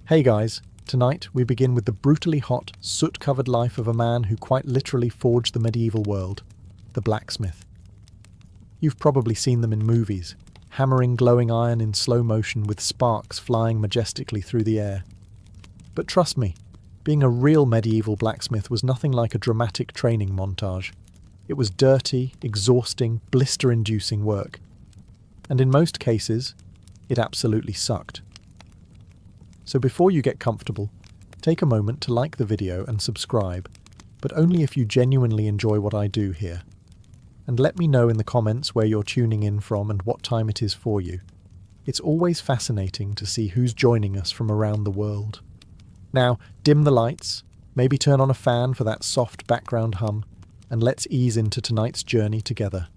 Hey guys, tonight we begin with the brutally hot, soot-covered life of a man who quite literally forged the medieval world, the blacksmith. You've probably seen them in movies, hammering glowing iron in slow motion with sparks flying majestically through the air. But trust me, being a real medieval blacksmith was nothing like a dramatic training montage. It was dirty, exhausting, blister-inducing work. And in most cases, it absolutely sucked. So before you get comfortable, take a moment to like the video and subscribe, but only if you genuinely enjoy what I do here. And let me know in the comments where you're tuning in from and what time it is for you. It's always fascinating to see who's joining us from around the world. Now, dim the lights, maybe turn on a fan for that soft background hum, and let's ease into tonight's journey together.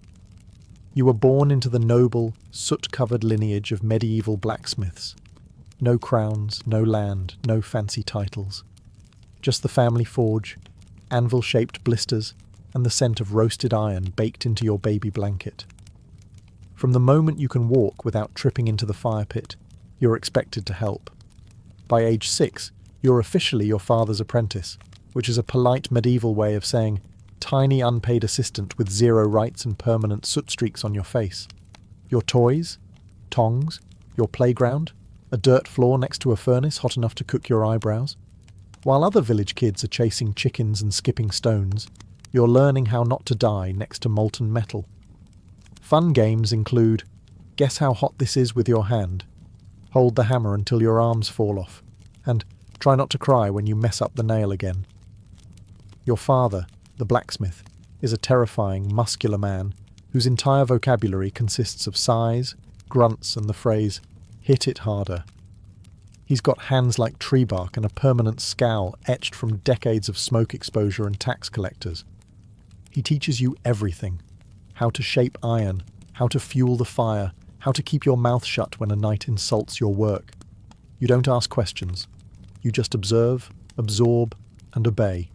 You were born into the noble, soot-covered lineage of medieval blacksmiths. No crowns, no land, no fancy titles. Just the family forge, anvil-shaped blisters, and the scent of roasted iron baked into your baby blanket. From the moment you can walk without tripping into the fire pit, you're expected to help. By age 6, you're officially your father's apprentice, which is a polite medieval way of saying tiny unpaid assistant with zero rights and permanent soot streaks on your face. Your toys, tongs, your playground, a dirt floor next to a furnace hot enough to cook your eyebrows. While other village kids are chasing chickens and skipping stones, you're learning how not to die next to molten metal. Fun games include guess how hot this is with your hand, hold the hammer until your arms fall off, and try not to cry when you mess up the nail again. Your father, the blacksmith, is a terrifying, muscular man whose entire vocabulary consists of sighs, grunts, and the phrase, "Hit it harder." He's got hands like tree bark and a permanent scowl etched from decades of smoke exposure and tax collectors. He teaches you everything. How to shape iron, how to fuel the fire, how to keep your mouth shut when a knight insults your work. You don't ask questions. You just observe, absorb, and obey.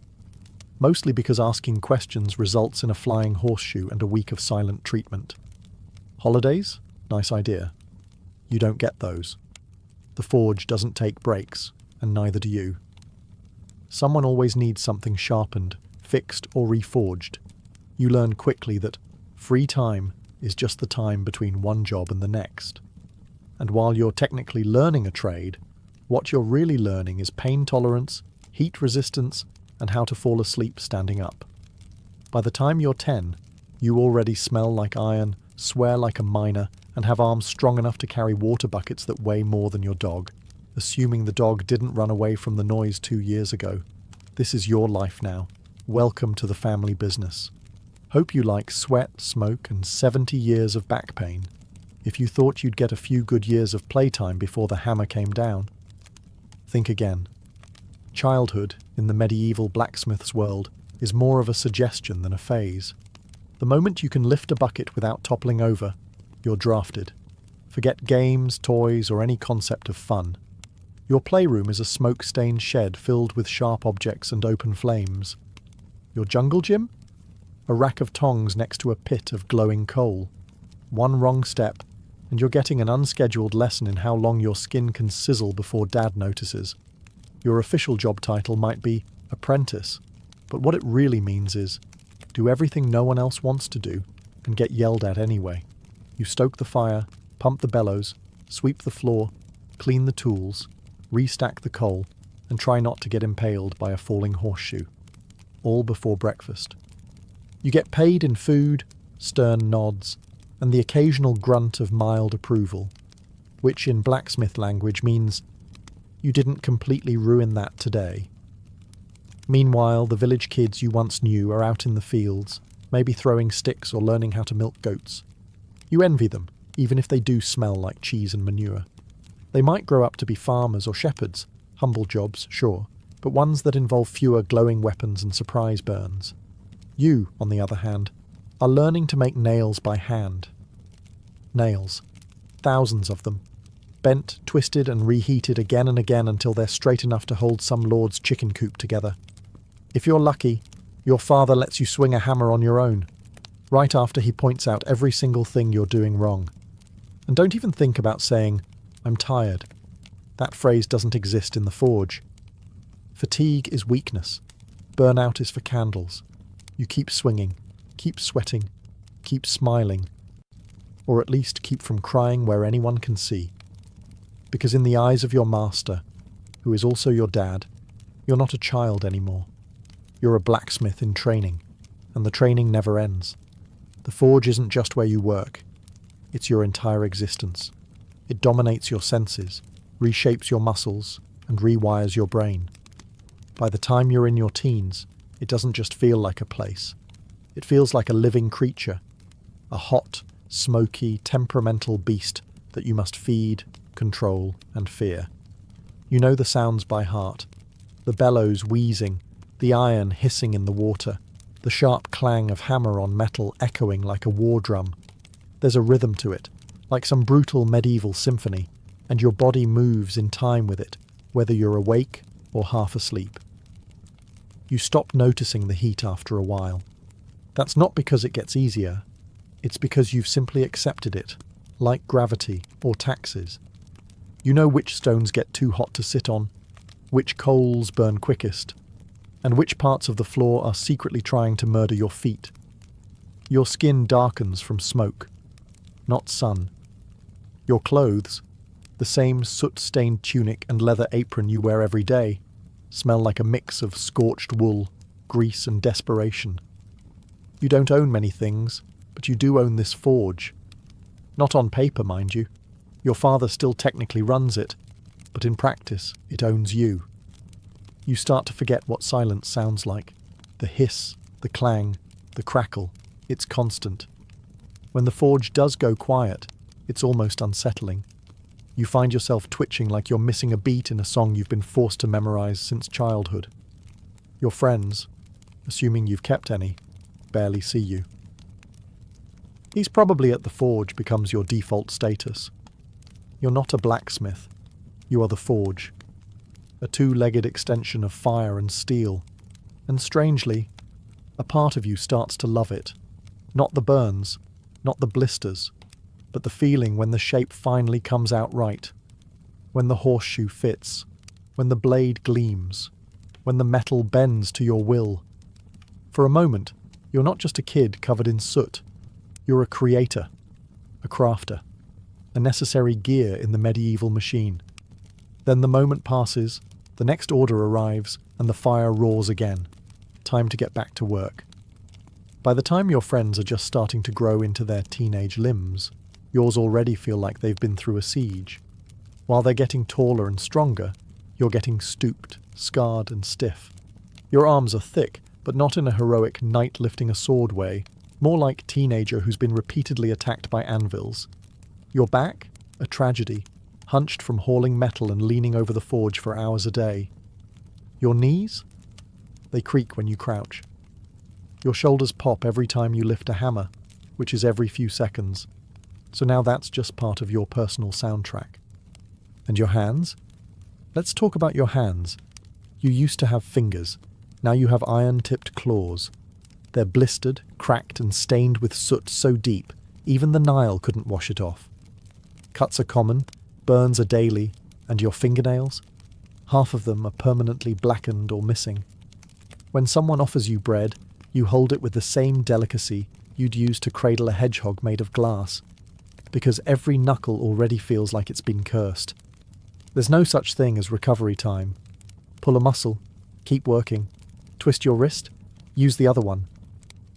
Mostly because asking questions results in a flying horseshoe and a week of silent treatment. Holidays? Nice idea. You don't get those. The forge doesn't take breaks, and neither do you. Someone always needs something sharpened, fixed, or reforged. You learn quickly that free time is just the time between one job and the next. And while you're technically learning a trade, what you're really learning is pain tolerance, heat resistance, and how to fall asleep standing up. By the time you're 10, you already smell like iron, swear like a miner, and have arms strong enough to carry water buckets that weigh more than your dog, assuming the dog didn't run away from the noise 2 years ago. This is your life now. Welcome to the family business. Hope you like sweat, smoke, and 70 years of back pain. If you thought you'd get a few good years of playtime before the hammer came down, think again. Childhood, in the medieval blacksmith's world, is more of a suggestion than a phase. The moment you can lift a bucket without toppling over, you're drafted. Forget games, toys, or any concept of fun. Your playroom is a smoke-stained shed filled with sharp objects and open flames. Your jungle gym? A rack of tongs next to a pit of glowing coal. One wrong step, and you're getting an unscheduled lesson in how long your skin can sizzle before Dad notices. Your official job title might be apprentice, but what it really means is do everything no one else wants to do and get yelled at anyway. You stoke the fire, pump the bellows, sweep the floor, clean the tools, restack the coal, and try not to get impaled by a falling horseshoe. All before breakfast. You get paid in food, stern nods, and the occasional grunt of mild approval, which in blacksmith language means you didn't completely ruin that today. Meanwhile, the village kids you once knew are out in the fields, maybe throwing sticks or learning how to milk goats. You envy them, even if they do smell like cheese and manure. They might grow up to be farmers or shepherds, humble jobs, sure, but ones that involve fewer glowing weapons and surprise burns. You, on the other hand, are learning to make nails by hand. Nails. Thousands of them. Bent, twisted, and reheated again and again until they're straight enough to hold some lord's chicken coop together. If you're lucky, your father lets you swing a hammer on your own, right after he points out every single thing you're doing wrong. And don't even think about saying, "I'm tired." That phrase doesn't exist in the forge. Fatigue is weakness. Burnout is for candles. You keep swinging, keep sweating, keep smiling, or at least keep from crying where anyone can see. Because in the eyes of your master, who is also your dad, you're not a child anymore. You're a blacksmith in training, and the training never ends. The forge isn't just where you work, it's your entire existence. It dominates your senses, reshapes your muscles, and rewires your brain. By the time you're in your teens, it doesn't just feel like a place. It feels like a living creature, a hot, smoky, temperamental beast that you must feed, control, and fear. You know the sounds by heart. The bellows wheezing, the iron hissing in the water, the sharp clang of hammer on metal echoing like a war drum. There's a rhythm to it, like some brutal medieval symphony, and your body moves in time with it, whether you're awake or half asleep. You stop noticing the heat after a while. That's not because it gets easier, it's because you've simply accepted it, like gravity or taxes. You know which stones get too hot to sit on, which coals burn quickest, and which parts of the floor are secretly trying to murder your feet. Your skin darkens from smoke, not sun. Your clothes, the same soot-stained tunic and leather apron you wear every day, smell like a mix of scorched wool, grease and desperation. You don't own many things, but you do own this forge. Not on paper, mind you. Your father still technically runs it, but in practice, it owns you. You start to forget what silence sounds like. The hiss, the clang, the crackle, it's constant. When the forge does go quiet, it's almost unsettling. You find yourself twitching like you're missing a beat in a song you've been forced to memorize since childhood. Your friends, assuming you've kept any, barely see you. He's probably at the forge becomes your default status. You're not a blacksmith. You are the forge. A two-legged extension of fire and steel. And strangely, a part of you starts to love it. Not the burns, not the blisters, but the feeling when the shape finally comes out right. When the horseshoe fits. When the blade gleams. When the metal bends to your will. For a moment, you're not just a kid covered in soot. You're a creator, a crafter, a necessary gear in the medieval machine. Then the moment passes, the next order arrives, and the fire roars again. Time to get back to work. By the time your friends are just starting to grow into their teenage limbs, yours already feel like they've been through a siege. While they're getting taller and stronger, you're getting stooped, scarred and stiff. Your arms are thick, but not in a heroic knight lifting a sword way, more like teenager who's been repeatedly attacked by anvils. Your back? A tragedy, hunched from hauling metal and leaning over the forge for hours a day. Your knees? They creak when you crouch. Your shoulders pop every time you lift a hammer, which is every few seconds. So now that's just part of your personal soundtrack. And your hands? Let's talk about your hands. You used to have fingers. Now you have iron-tipped claws. They're blistered, cracked and stained with soot so deep, even the Nile couldn't wash it off. Cuts are common, burns are daily, and your fingernails? Half of them are permanently blackened or missing. When someone offers you bread, you hold it with the same delicacy you'd use to cradle a hedgehog made of glass, because every knuckle already feels like it's been cursed. There's no such thing as recovery time. Pull a muscle, keep working. Twist your wrist, use the other one.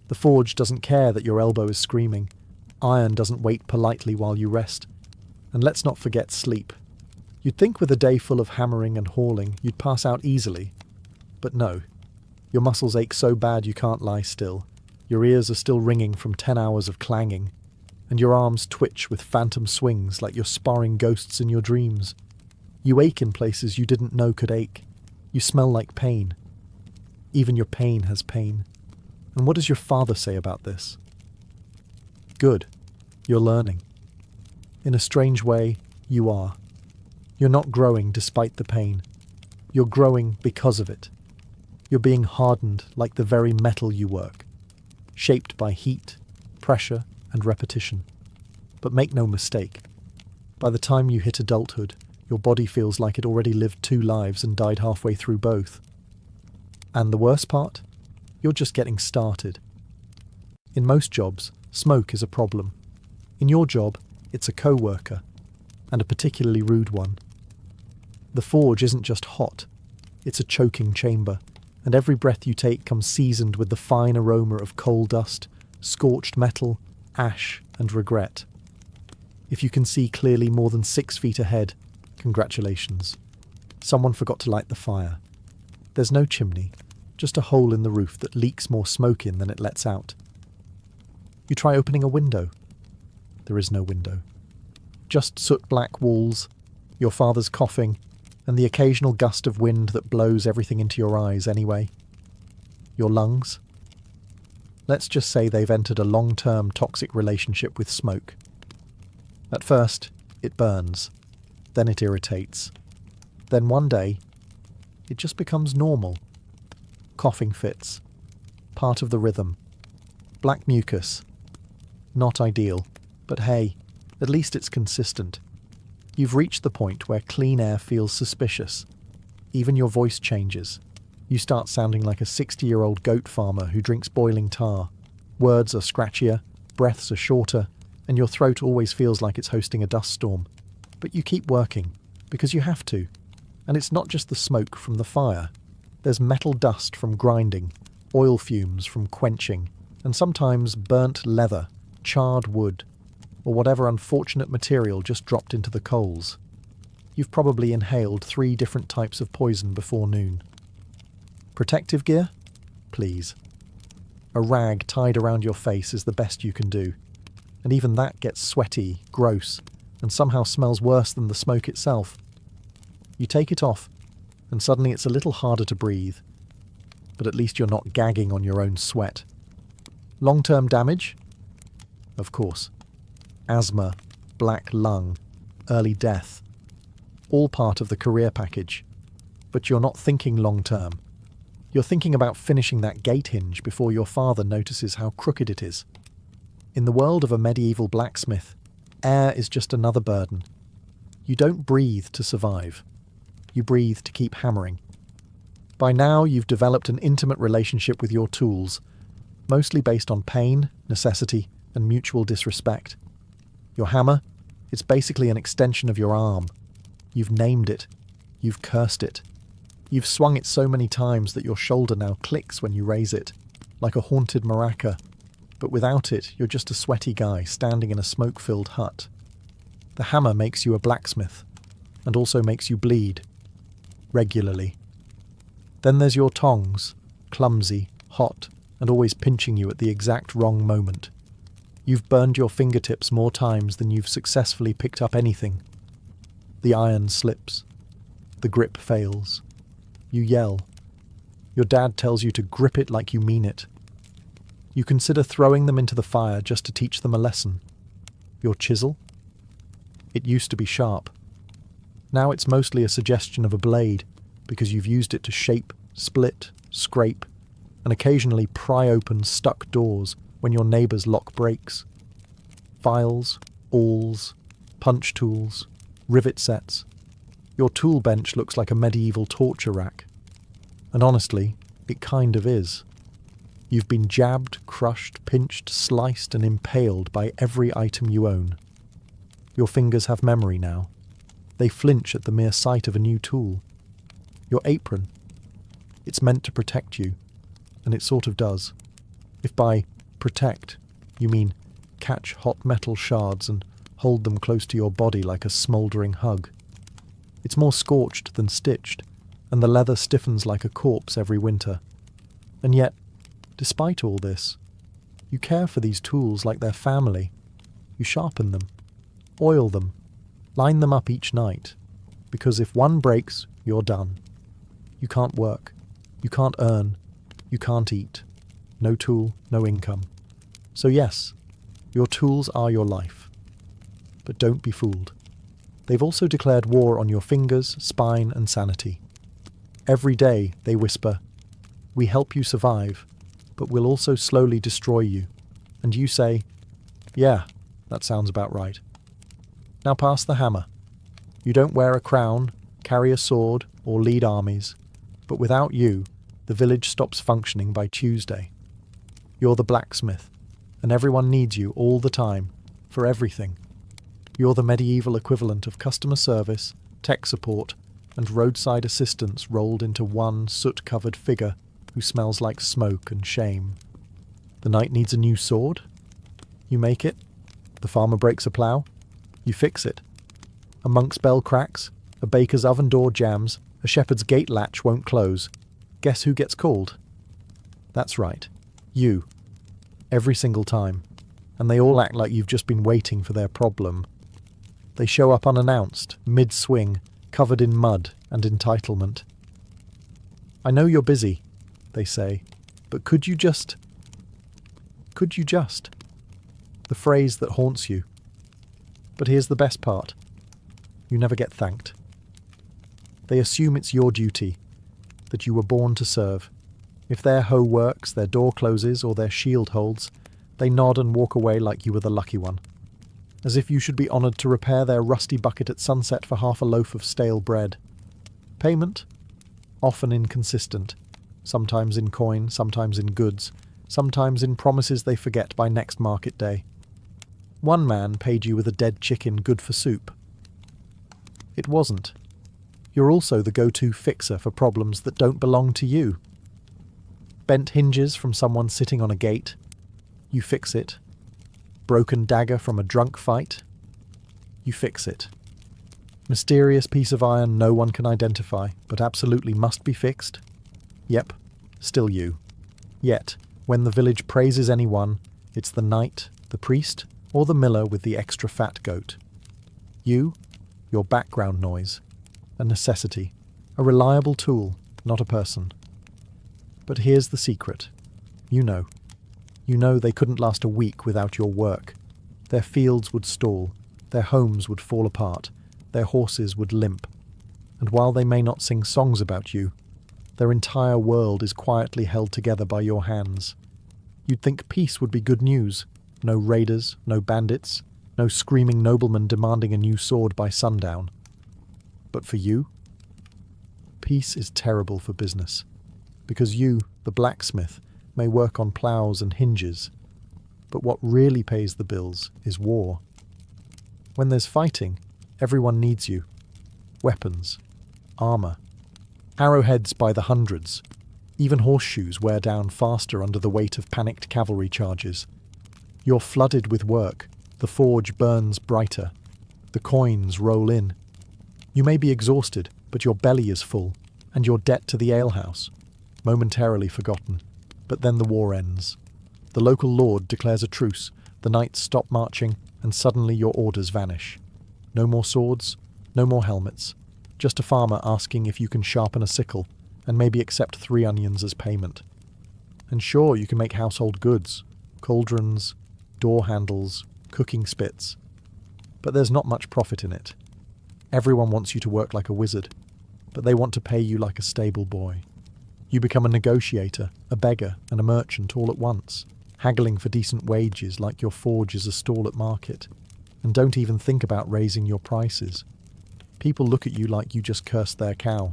The forge doesn't care that your elbow is screaming. Iron doesn't wait politely while you rest. And let's not forget sleep. You'd think with a day full of hammering and hauling, you'd pass out easily. But no. Your muscles ache so bad you can't lie still. Your ears are still ringing from 10 hours of clanging. And your arms twitch with phantom swings like you're sparring ghosts in your dreams. You ache in places you didn't know could ache. You smell like pain. Even your pain has pain. And what does your father say about this? Good. You're learning. In a strange way, you are. You're not growing despite the pain. You're growing because of it. You're being hardened like the very metal you work, shaped by heat, pressure, and repetition. But make no mistake, by the time you hit adulthood, Your body feels like it already lived 2 lives and died halfway through both. And the worst part? You're just getting started. In most jobs, smoke is a problem. In your job, it's a co-worker, and a particularly rude one. The forge isn't just hot, it's a choking chamber, and every breath you take comes seasoned with the fine aroma of coal dust, scorched metal, ash, and regret. If you can see clearly more than 6 feet ahead, congratulations. Someone forgot to light the fire. There's no chimney, just a hole in the roof that leaks more smoke in than it lets out. You try opening a window. There is no window. Just soot-black walls, your father's coughing, and the occasional gust of wind that blows everything into your eyes anyway. Your lungs? Let's just say they've entered a long-term toxic relationship with smoke. At first, it burns. Then it irritates. Then one day, it just becomes normal. Coughing fits. Part of the rhythm. Black mucus. Not ideal, but hey, at least it's consistent. You've reached the point where clean air feels suspicious. Even your voice changes. You start sounding like a 60-year-old goat farmer who drinks boiling tar. Words are scratchier, breaths are shorter, and your throat always feels like it's hosting a dust storm. But you keep working, because you have to. And it's not just the smoke from the fire. There's metal dust from grinding, oil fumes from quenching, and sometimes burnt leather, charred wood, or whatever unfortunate material just dropped into the coals. You've probably inhaled 3 different types of poison before noon. Protective gear? Please. A rag tied around your face is the best you can do, and even that gets sweaty, gross, and somehow smells worse than the smoke itself. You take it off, and suddenly it's a little harder to breathe, but at least you're not gagging on your own sweat. Long-term damage? Of course. Asthma, black lung, early death. All part of the career package. But you're not thinking long-term. You're thinking about finishing that gate hinge before your father notices how crooked it is. In the world of a medieval blacksmith, air is just another burden. You don't breathe to survive. You breathe to keep hammering. By now, you've developed an intimate relationship with your tools, mostly based on pain, necessity, and mutual disrespect. Your hammer? It's basically an extension of your arm. You've named it. You've cursed it. You've swung it so many times that your shoulder now clicks when you raise it, like a haunted maraca. But without it, you're just a sweaty guy standing in a smoke-filled hut. The hammer makes you a blacksmith, and also makes you bleed. Regularly. Then there's your tongs, clumsy, hot, and always pinching you at the exact wrong moment. You've burned your fingertips more times than you've successfully picked up anything. The iron slips. The grip fails. You yell. Your dad tells you to grip it like you mean it. You consider throwing them into the fire just to teach them a lesson. Your chisel? It used to be sharp. Now it's mostly a suggestion of a blade, because you've used it to shape, split, scrape, and occasionally pry open stuck doors when your neighbours lock brakes. Files, awls, punch tools, rivet sets. Your tool bench looks like a medieval torture rack. And honestly, it kind of is. You've been jabbed, crushed, pinched, sliced, and impaled by every item you own. Your fingers have memory now. They flinch at the mere sight of a new tool. Your apron. It's meant to protect you, and it sort of does. If by protect you mean catch hot metal shards and hold them close to your body like a smouldering hug. It's more scorched than stitched, and the leather stiffens like a corpse every winter. And yet, despite all this, you care for these tools like they're family. You sharpen them, oil them, line them up each night, because if one breaks, you're done. You can't work, you can't earn, you can't eat. No tool, no income. So yes, your tools are your life. But don't be fooled. They've also declared war on your fingers, spine, and sanity. Every day they whisper, "We help you survive, but we'll also slowly destroy you." And you say, "Yeah, that sounds about right. Now pass the hammer." You don't wear a crown, carry a sword, or lead armies, but without you, the village stops functioning by Tuesday. You're the blacksmith, and everyone needs you all the time, for everything. You're the medieval equivalent of customer service, tech support, and roadside assistance rolled into one soot-covered figure who smells like smoke and shame. The knight needs a new sword? You make it. The farmer breaks a plough? You fix it. A monk's bell cracks, a baker's oven door jams, a shepherd's gate latch won't close. Guess who gets called? That's right. You. Every single time. And they all act like you've just been waiting for their problem. They show up unannounced, mid-swing, covered in mud and entitlement. I know you're busy, they say, but could you just? The phrase that haunts you. But here's the best part. You never get thanked. They assume it's your duty, that you were born to serve. If their hoe works, their door closes, or their shield holds, they nod and walk away like you were the lucky one. As if you should be honoured to repair their rusty bucket at sunset for half a loaf of stale bread. Payment? Often inconsistent. Sometimes in coin, sometimes in goods, sometimes in promises they forget by next market day. One man paid you with a dead chicken good for soup. It wasn't. You're also the go-to fixer for problems that don't belong to you. Bent hinges from someone sitting on a gate. You fix it. Broken dagger from a drunk fight. You fix it. Mysterious piece of iron no one can identify, but absolutely must be fixed. Yep, still you. Yet, when the village praises anyone, it's the knight, the priest, or the miller with the extra fat goat. You, your background noise, a necessity, a reliable tool, not a person. But here's the secret. You know they couldn't last a week without your work. Their fields would stall, their homes would fall apart, their horses would limp. And while they may not sing songs about you, their entire world is quietly held together by your hands. You'd think peace would be good news. No raiders, no bandits, no screaming noblemen demanding a new sword by sundown. But for you, peace is terrible for business. Because you, the blacksmith, may work on ploughs and hinges, but what really pays the bills is war. When there's fighting, everyone needs you. Weapons, armour, arrowheads by the hundreds. Even horseshoes wear down faster under the weight of panicked cavalry charges. You're flooded with work, the forge burns brighter, the coins roll in. You may be exhausted, but your belly is full, and your debt to the alehouse, momentarily forgotten. But then the war ends. The local lord declares a truce, the knights stop marching, and suddenly your orders vanish. No more swords, no more helmets, just a farmer asking if you can sharpen a sickle, and maybe accept 3 onions as payment. And sure, you can make household goods, cauldrons, door handles, cooking spits. But there's not much profit in it. Everyone wants you to work like a wizard, but they want to pay you like a stable boy. You become a negotiator, a beggar, and a merchant all at once, haggling for decent wages like your forge is a stall at market, and don't even think about raising your prices. People look at you like you just cursed their cow.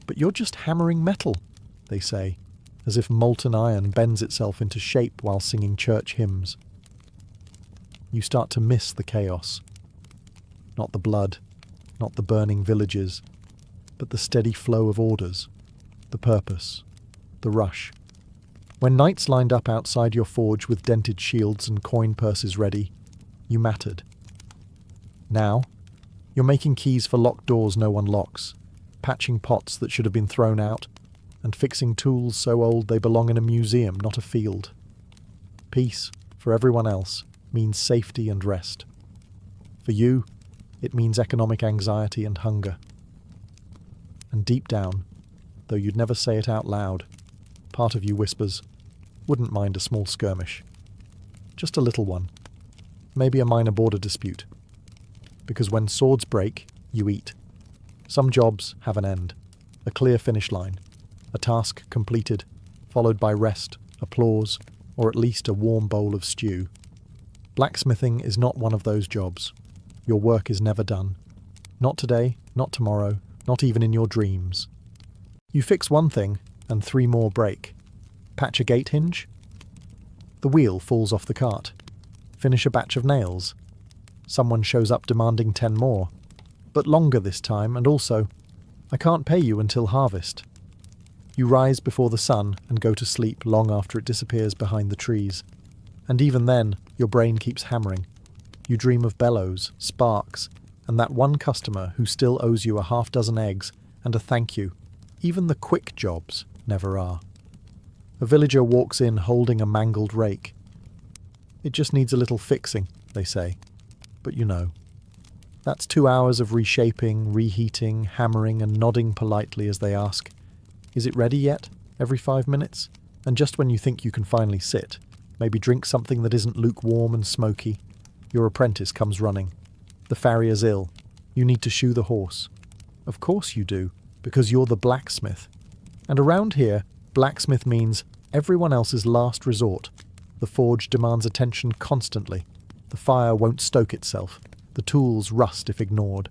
But you're just hammering metal, they say, as if molten iron bends itself into shape while singing church hymns. You start to miss the chaos. Not the blood, not the burning villages, but the steady flow of orders. The purpose, the rush. When knights lined up outside your forge with dented shields and coin purses ready, you mattered. Now, you're making keys for locked doors no one locks, patching pots that should have been thrown out, and fixing tools so old they belong in a museum, not a field. Peace, for everyone else, means safety and rest. For you, it means economic anxiety and hunger. And deep down, though you'd never say it out loud, part of you whispers, wouldn't mind a small skirmish. Just a little one. Maybe a minor border dispute. Because when swords break, you eat. Some jobs have an end, a clear finish line, a task completed, followed by rest, applause, or at least a warm bowl of stew. Blacksmithing is not one of those jobs. Your work is never done. Not today, not tomorrow, not even in your dreams. You fix one thing, and 3 more break. Patch a gate hinge? The wheel falls off the cart. Finish a batch of nails? Someone shows up demanding 10 more. But longer this time, and also, I can't pay you until harvest. You rise before the sun and go to sleep long after it disappears behind the trees. And even then, your brain keeps hammering. You dream of bellows, sparks, and that one customer who still owes you a half-dozen eggs and a thank you. Even the quick jobs never are. A villager walks in holding a mangled rake. It just needs a little fixing, they say. But you know. That's 2 hours of reshaping, reheating, hammering, and nodding politely as they ask, "Is it ready yet?" every 5 minutes. And just when you think you can finally sit, maybe drink something that isn't lukewarm and smoky, your apprentice comes running. The farrier's ill. You need to shoe the horse. Of course you do, because you're the blacksmith. And around here, blacksmith means everyone else's last resort. The forge demands attention constantly. The fire won't stoke itself. The tools rust if ignored.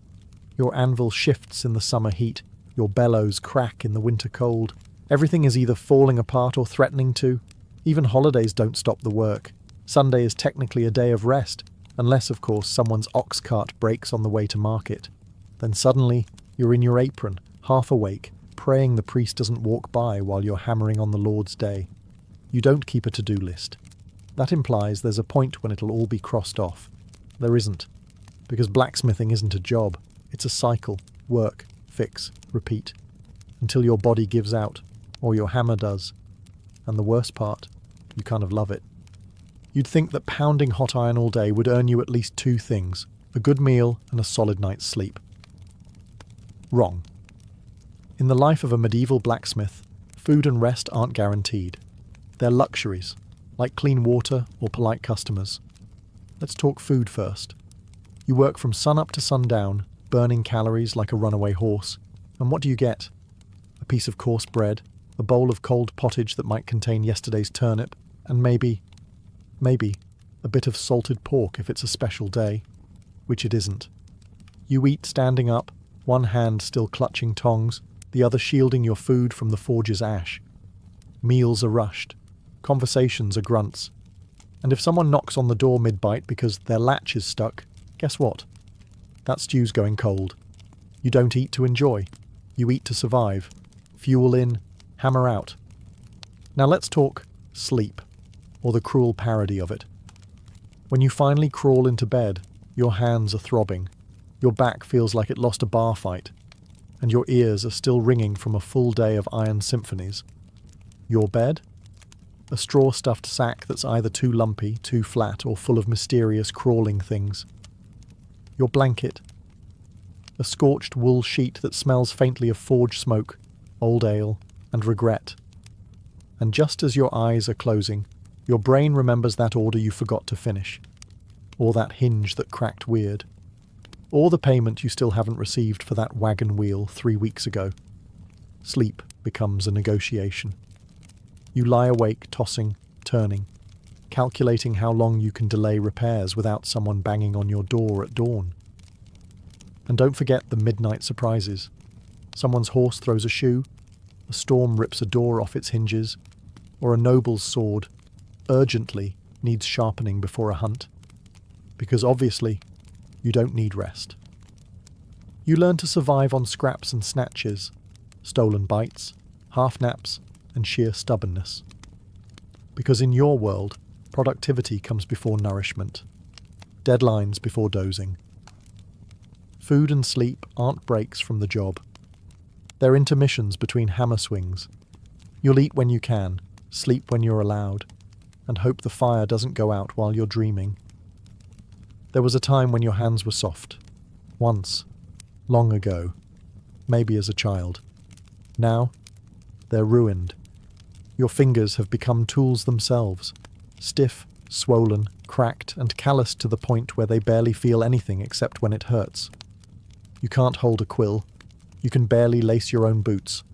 Your anvil shifts in the summer heat. Your bellows crack in the winter cold. Everything is either falling apart or threatening to. Even holidays don't stop the work. Sunday is technically a day of rest, unless, of course, someone's ox cart breaks on the way to market. Then suddenly, you're in your apron, half awake, praying the priest doesn't walk by while you're hammering on the Lord's day. You don't keep a to-do list. That implies there's a point when it'll all be crossed off. There isn't. Because blacksmithing isn't a job. It's a cycle. Work, fix, repeat. Until your body gives out, or your hammer does. And the worst part, you kind of love it. You'd think that pounding hot iron all day would earn you at least 2 things, a good meal and a solid night's sleep. Wrong. In the life of a medieval blacksmith, food and rest aren't guaranteed. They're luxuries, like clean water or polite customers. Let's talk food first. You work from sunup to sundown, burning calories like a runaway horse. And what do you get? A piece of coarse bread, a bowl of cold pottage that might contain yesterday's turnip, and maybe, a bit of salted pork if it's a special day, which it isn't. You eat standing up, one hand still clutching tongs, the other shielding your food from the forge's ash. Meals are rushed. Conversations are grunts. And if someone knocks on the door mid-bite because their latch is stuck, guess what? That stew's going cold. You don't eat to enjoy. You eat to survive. Fuel in, hammer out. Now let's talk sleep, or the cruel parody of it. When you finally crawl into bed, your hands are throbbing. Your back feels like it lost a bar fight. And your ears are still ringing from a full day of iron symphonies. Your bed? A straw-stuffed sack that's either too lumpy, too flat, or full of mysterious crawling things. Your blanket? A scorched wool sheet that smells faintly of forge smoke, old ale, and regret. And just as your eyes are closing, your brain remembers that order you forgot to finish, or that hinge that cracked weird, or the payment you still haven't received for that wagon wheel 3 weeks ago. Sleep becomes a negotiation. You lie awake, tossing, turning, calculating how long you can delay repairs without someone banging on your door at dawn. And don't forget the midnight surprises. Someone's horse throws a shoe, a storm rips a door off its hinges, or a noble's sword urgently needs sharpening before a hunt. Because obviously, you don't need rest. You learn to survive on scraps and snatches, stolen bites, half-naps, and sheer stubbornness. Because in your world, productivity comes before nourishment, deadlines before dozing. Food and sleep aren't breaks from the job. They're intermissions between hammer swings. You'll eat when you can, sleep when you're allowed, and hope the fire doesn't go out while you're dreaming. There was a time when your hands were soft. Once. Long ago. Maybe as a child. Now, they're ruined. Your fingers have become tools themselves. Stiff, swollen, cracked, and calloused to the point where they barely feel anything except when it hurts. You can't hold a quill. You can barely lace your own boots.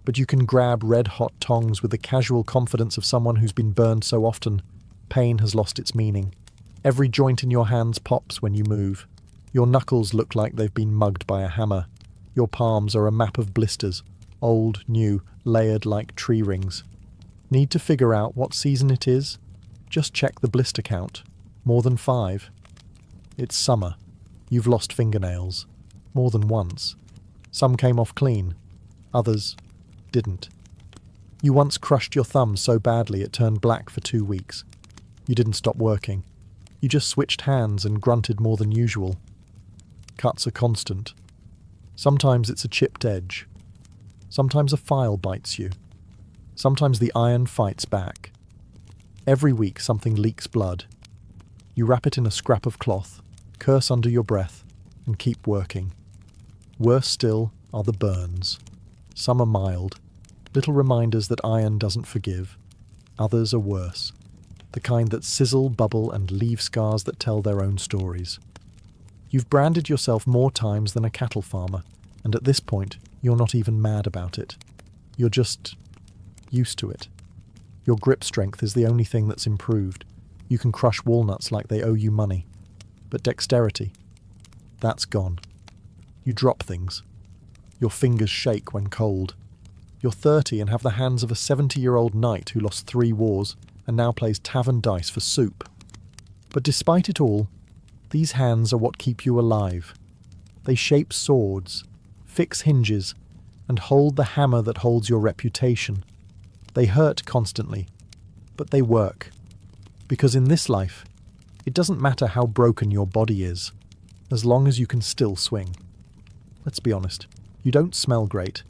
But you can grab red-hot tongs with the casual confidence of someone who's been burned so often, pain has lost its meaning. Every joint in your hands pops when you move. Your knuckles look like they've been mugged by a hammer. Your palms are a map of blisters, old, new, layered like tree rings. Need to figure out what season it is? Just check the blister count. More than 5. It's summer. You've lost fingernails. More than once. Some came off clean. Others didn't. You once crushed your thumb so badly it turned black for 2 weeks. You didn't stop working. You just switched hands and grunted more than usual. Cuts are constant. Sometimes it's a chipped edge. Sometimes a file bites you. Sometimes the iron fights back. Every week something leaks blood. You wrap it in a scrap of cloth, curse under your breath, and keep working. Worse still are the burns. Some are mild, little reminders that iron doesn't forgive. Others are worse, the kind that sizzle, bubble, and leave scars that tell their own stories. You've branded yourself more times than a cattle farmer, and at this point, you're not even mad about it. You're just used to it. Your grip strength is the only thing that's improved. You can crush walnuts like they owe you money. But dexterity, that's gone. You drop things. Your fingers shake when cold. You're 30 and have the hands of a 70-year-old knight who lost 3 wars and now plays tavern dice for soup. But despite it all, these hands are what keep you alive. They shape swords, fix hinges, and hold the hammer that holds your reputation. They hurt constantly, but they work. Because in this life, it doesn't matter how broken your body is, as long as you can still swing. Let's be honest, you don't smell great.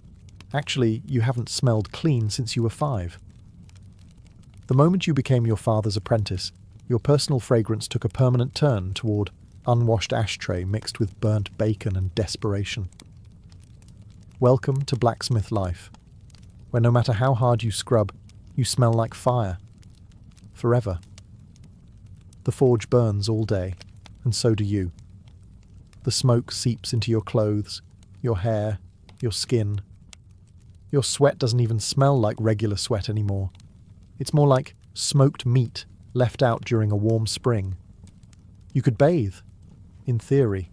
Actually, you haven't smelled clean since you were 5. The moment you became your father's apprentice, your personal fragrance took a permanent turn toward unwashed ashtray mixed with burnt bacon and desperation. Welcome to blacksmith life, where no matter how hard you scrub, you smell like fire. Forever. The forge burns all day, and so do you. The smoke seeps into your clothes, your hair, your skin. Your sweat doesn't even smell like regular sweat anymore. It's more like smoked meat left out during a warm spring. You could bathe, in theory.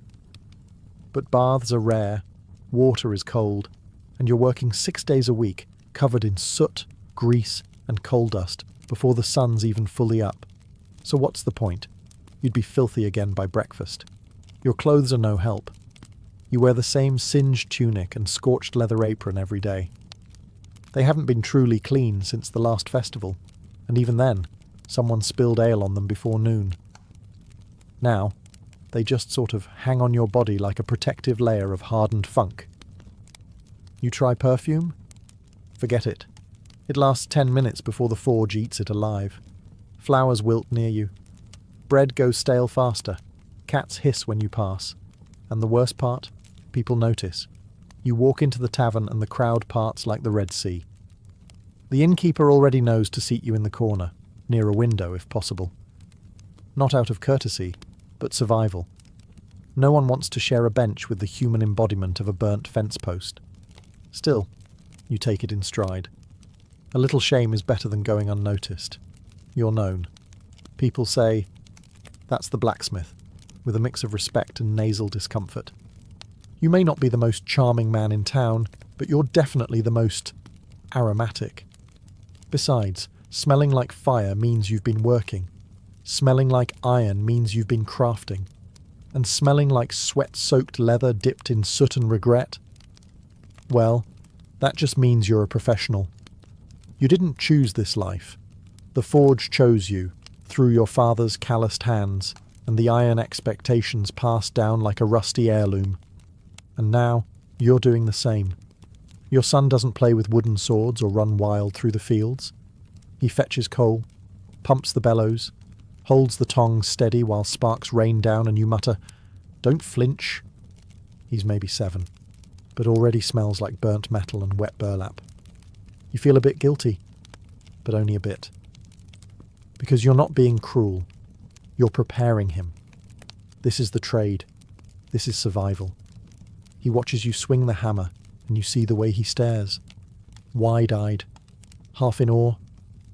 But baths are rare, water is cold, and you're working 6 days a week, covered in soot, grease, and coal dust before the sun's even fully up. So what's the point? You'd be filthy again by breakfast. Your clothes are no help. You wear the same singed tunic and scorched leather apron every day. They haven't been truly clean since the last festival, and even then, someone spilled ale on them before noon. Now, they just sort of hang on your body like a protective layer of hardened funk. You try perfume? Forget it. It lasts 10 minutes before the forge eats it alive. Flowers wilt near you. Bread goes stale faster. Cats hiss when you pass. And the worst part? People notice. You walk into the tavern and the crowd parts like the Red Sea. The innkeeper already knows to seat you in the corner, near a window if possible. Not out of courtesy, but survival. No one wants to share a bench with the human embodiment of a burnt fence post. Still, you take it in stride. A little shame is better than going unnoticed. You're known. People say, "That's the blacksmith," with a mix of respect and nasal discomfort. You may not be the most charming man in town, but you're definitely the most aromatic. Besides, smelling like fire means you've been working. Smelling like iron means you've been crafting. And smelling like sweat-soaked leather dipped in soot and regret? Well, that just means you're a professional. You didn't choose this life. The forge chose you, through your father's calloused hands, and the iron expectations passed down like a rusty heirloom. And now, you're doing the same. Your son doesn't play with wooden swords or run wild through the fields. He fetches coal, pumps the bellows, holds the tongs steady while sparks rain down and you mutter, "Don't flinch." He's maybe 7, but already smells like burnt metal and wet burlap. You feel a bit guilty, but only a bit. Because you're not being cruel. You're preparing him. This is the trade. This is survival. He watches you swing the hammer, and you see the way he stares. Wide-eyed, half in awe,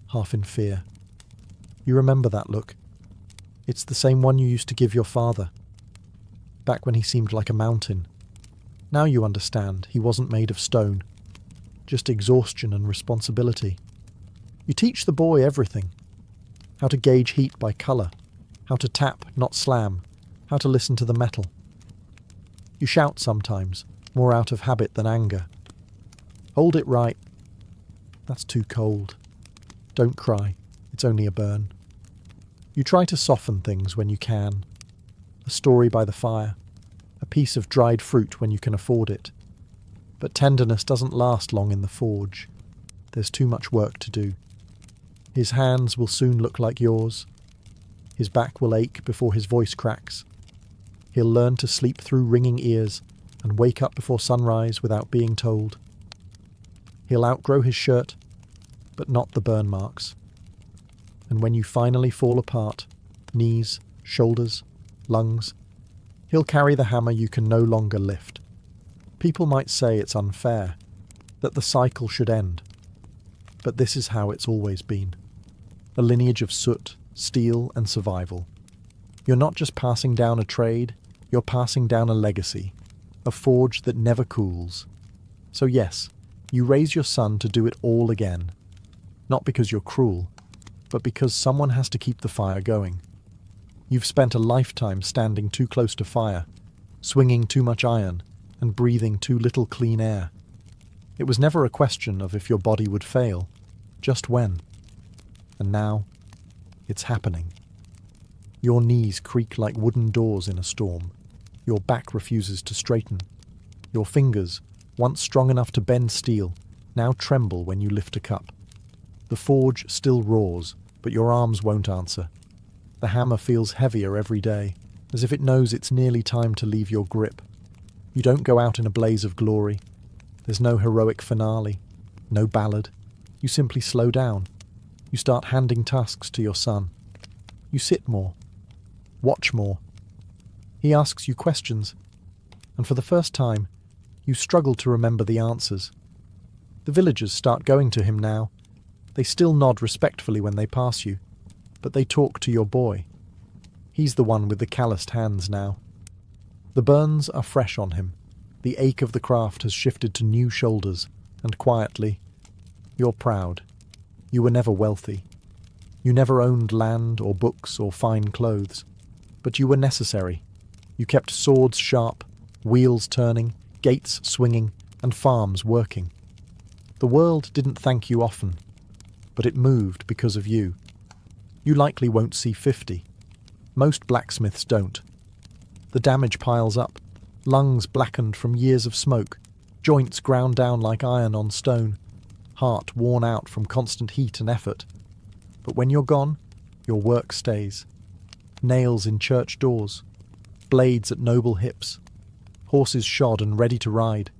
half in fear. You remember that look. It's the same one you used to give your father. back when he seemed like a mountain. Now you understand he wasn't made of stone, just exhaustion and responsibility. You teach the boy everything. How to gauge heat by colour, how to tap, not slam, how to listen to the metal. You shout sometimes, more out of habit than anger. Hold it right. That's too cold. Don't cry, it's only a burn. You try to soften things when you can. A story by the fire, a piece of dried fruit when you can afford it. But tenderness doesn't last long in the forge. There's too much work to do. His hands will soon look like yours. His back will ache before his voice cracks. He'll learn to sleep through ringing ears and wake up before sunrise without being told. He'll outgrow his shirt, but not the burn marks. And when you finally fall apart, knees, shoulders, lungs, he'll carry the hammer you can no longer lift. People might say it's unfair, that the cycle should end. But this is how it's always been. A lineage of soot, steel, and survival. You're not just passing down a trade, you're passing down a legacy, a forge that never cools. So yes, you raise your son to do it all again. Not because you're cruel, but because someone has to keep the fire going. You've spent a lifetime standing too close to fire, swinging too much iron, and breathing too little clean air. It was never a question of if your body would fail, just when. And now, it's happening. Your knees creak like wooden doors in a storm. Your back refuses to straighten. Your fingers, once strong enough to bend steel, now tremble when you lift a cup. The forge still roars, but your arms won't answer. The hammer feels heavier every day, as if it knows it's nearly time to leave your grip. You don't go out in a blaze of glory. There's no heroic finale, no ballad. You simply slow down. You start handing tasks to your son. You sit more. Watch more. He asks you questions, and for the first time, you struggle to remember the answers. The villagers start going to him now. They still nod respectfully when they pass you, but they talk to your boy. He's the one with the calloused hands now. The burns are fresh on him. The ache of the craft has shifted to new shoulders, and quietly, you're proud. You were never wealthy. You never owned land or books or fine clothes. But you were necessary. You kept swords sharp, wheels turning, gates swinging, and farms working. The world didn't thank you often, but it moved because of you. You likely won't see 50. Most blacksmiths don't. The damage piles up, lungs blackened from years of smoke, joints ground down like iron on stone, heart worn out from constant heat and effort. But when you're gone, your work stays. Nails in church doors, blades at noble hips, horses shod and ready to ride.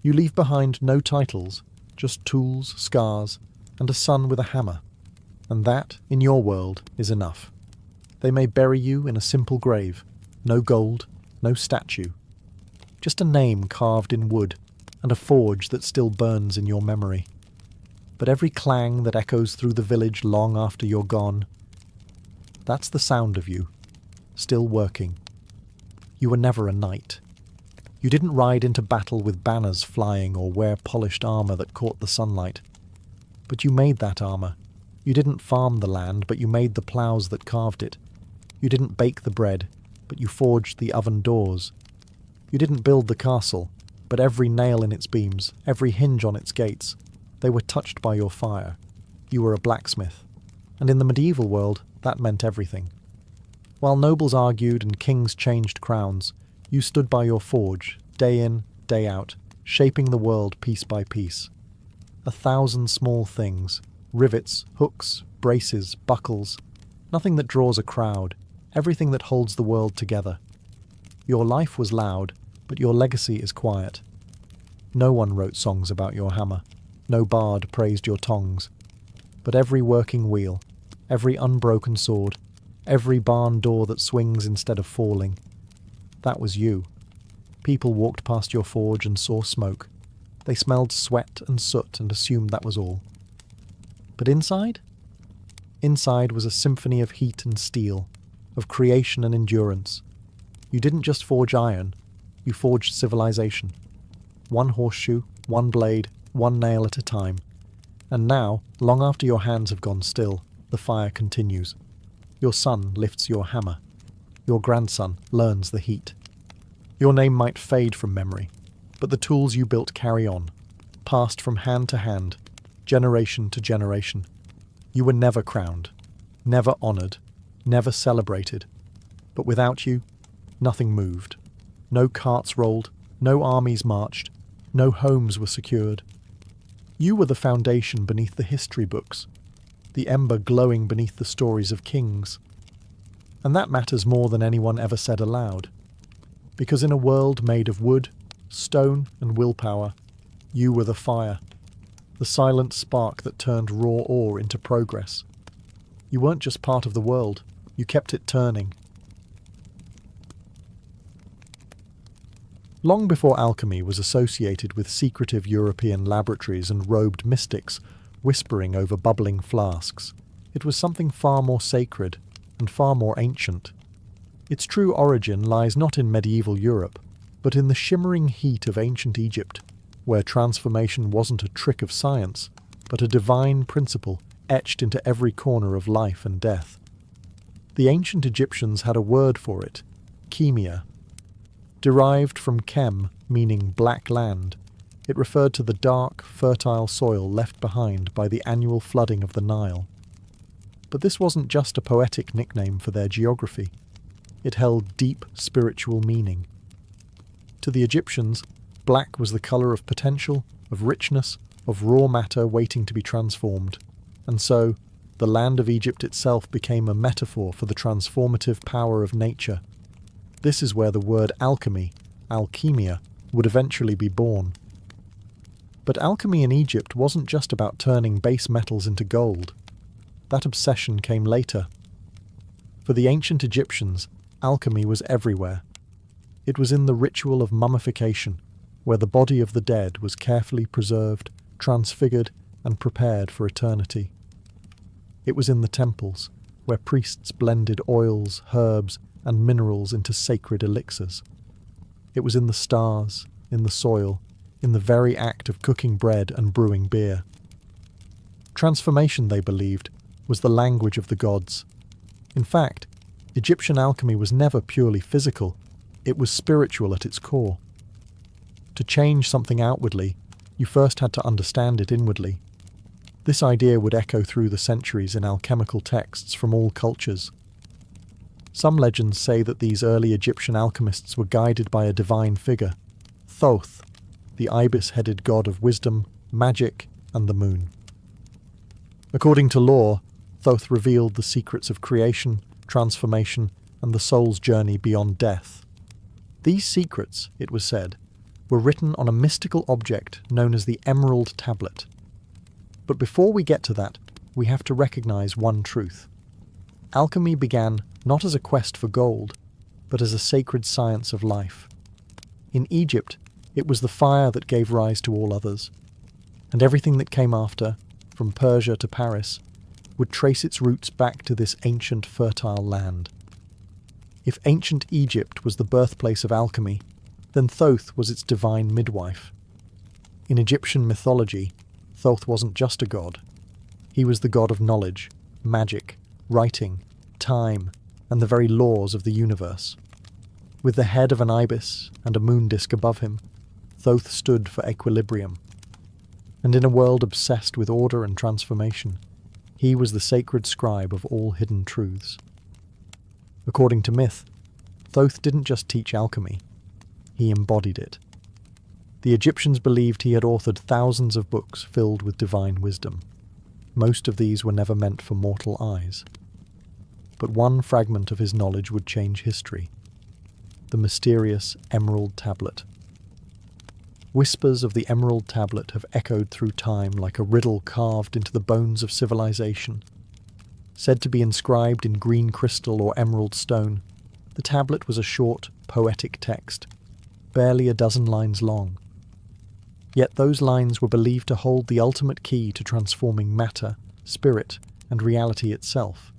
You leave behind no titles, just tools, scars, and a son with a hammer. And that, in your world, is enough. They may bury you in a simple grave, no gold, no statue. Just a name carved in wood, and a forge that still burns in your memory. But every clang that echoes through the village long after you're gone, that's the sound of you, still working. You were never a knight. You didn't ride into battle with banners flying or wear polished armour that caught the sunlight. But you made that armour. You didn't farm the land, but you made the ploughs that carved it. You didn't bake the bread, but you forged the oven doors. You didn't build the castle, but every nail in its beams, every hinge on its gates, they were touched by your fire. You were a blacksmith. And in the medieval world, that meant everything. While nobles argued and kings changed crowns, you stood by your forge, day in, day out, shaping the world piece by piece. 1,000 small things, rivets, hooks, braces, buckles, nothing that draws a crowd, everything that holds the world together. Your life was loud, but your legacy is quiet. No one wrote songs about your hammer. No bard praised your tongs. But every working wheel, every unbroken sword, every barn door that swings instead of falling, that was you. People walked past your forge and saw smoke. They smelled sweat and soot and assumed that was all. But inside? Inside was a symphony of heat and steel, of creation and endurance. You didn't just forge iron, you forged civilization. One horseshoe, one blade, one nail at a time. And now, long after your hands have gone still, the fire continues. Your son lifts your hammer. Your grandson learns the heat. Your name might fade from memory, but the tools you built carry on, passed from hand to hand, generation to generation. You were never crowned, never honoured, never celebrated. But without you, nothing moved. No carts rolled, no armies marched, no homes were secured. You were the foundation beneath the history books, the ember glowing beneath the stories of kings. And that matters more than anyone ever said aloud. Because in a world made of wood, stone and willpower, you were the fire, the silent spark that turned raw ore into progress. You weren't just part of the world, you kept it turning. Long before alchemy was associated with secretive European laboratories and robed mystics whispering over bubbling flasks, it was something far more sacred and far more ancient. Its true origin lies not in medieval Europe, but in the shimmering heat of ancient Egypt, where transformation wasn't a trick of science, but a divine principle etched into every corner of life and death. The ancient Egyptians had a word for it, chemia. Derived from chem, meaning black land, it referred to the dark, fertile soil left behind by the annual flooding of the Nile. But this wasn't just a poetic nickname for their geography. It held deep spiritual meaning. To the Egyptians, black was the colour of potential, of richness, of raw matter waiting to be transformed. And so, the land of Egypt itself became a metaphor for the transformative power of nature. This is where the word alchemy, alchemia, would eventually be born. But alchemy in Egypt wasn't just about turning base metals into gold. That obsession came later. For the ancient Egyptians, alchemy was everywhere. It was in the ritual of mummification, where the body of the dead was carefully preserved, transfigured, and prepared for eternity. It was in the temples, where priests blended oils, herbs, and minerals into sacred elixirs. It was in the stars, in the soil, in the very act of cooking bread and brewing beer. Transformation, they believed, was the language of the gods. In fact, Egyptian alchemy was never purely physical, it was spiritual at its core. To change something outwardly, you first had to understand it inwardly. This idea would echo through the centuries in alchemical texts from all cultures. Some legends say that these early Egyptian alchemists were guided by a divine figure, Thoth, the ibis-headed god of wisdom, magic, and the moon. According to lore, Thoth revealed the secrets of creation, transformation, and the soul's journey beyond death. These secrets, it was said, were written on a mystical object known as the Emerald Tablet. But before we get to that, we have to recognize one truth. Alchemy began not as a quest for gold, but as a sacred science of life. In Egypt, it was the fire that gave rise to all others, and everything that came after, from Persia to Paris, would trace its roots back to this ancient fertile land. If ancient Egypt was the birthplace of alchemy, then Thoth was its divine midwife. In Egyptian mythology, Thoth wasn't just a god. He was the god of knowledge, magic, writing, time, and the very laws of the universe. With the head of an ibis and a moon disk above him, Thoth stood for equilibrium. And in a world obsessed with order and transformation, he was the sacred scribe of all hidden truths. According to myth, Thoth didn't just teach alchemy, he embodied it. The Egyptians believed he had authored thousands of books filled with divine wisdom. Most of these were never meant for mortal eyes. But one fragment of his knowledge would change history. The mysterious Emerald Tablet. Whispers of the Emerald Tablet have echoed through time like a riddle carved into the bones of civilization. Said to be inscribed in green crystal or emerald stone, the tablet was a short, poetic text, barely a dozen lines long. Yet those lines were believed to hold the ultimate key to transforming matter, spirit, and reality itself.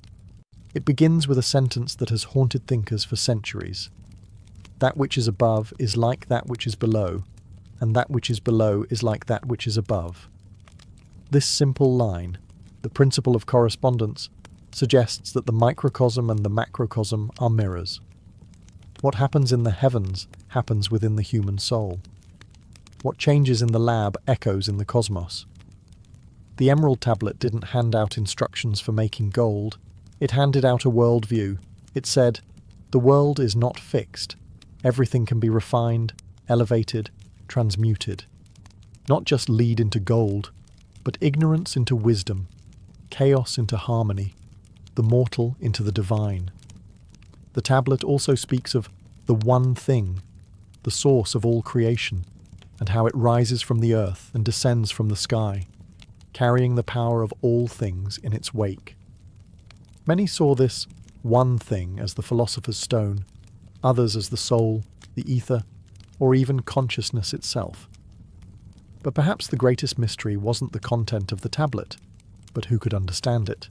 It begins with a sentence that has haunted thinkers for centuries. That which is above is like that which is below, and that which is below is like that which is above. This simple line, the principle of correspondence, suggests that the microcosm and the macrocosm are mirrors. What happens in the heavens happens within the human soul. What changes in the lab echoes in the cosmos. The Emerald Tablet didn't hand out instructions for making gold. It handed out a worldview. It said, "The world is not fixed. Everything can be refined, elevated, transmuted. Not just lead into gold, but ignorance into wisdom, chaos into harmony, the mortal into the divine." The tablet also speaks of the one thing, the source of all creation, and how it rises from the earth and descends from the sky, carrying the power of all things in its wake. Many saw this one thing as the philosopher's stone, others as the soul, the ether, or even consciousness itself. But perhaps the greatest mystery wasn't the content of the tablet, but who could understand it.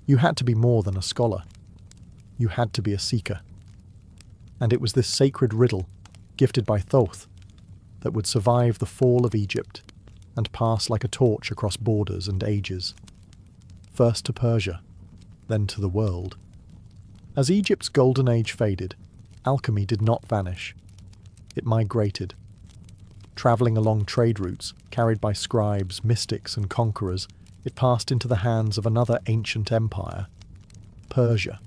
You had to be more than a scholar. You had to be a seeker. And it was this sacred riddle, gifted by Thoth, that would survive the fall of Egypt and pass like a torch across borders and ages. First to Persia, then to the world. As Egypt's golden age faded, alchemy did not vanish. It migrated. Travelling along trade routes, carried by scribes, mystics, and conquerors, it passed into the hands of another ancient empire, Persia.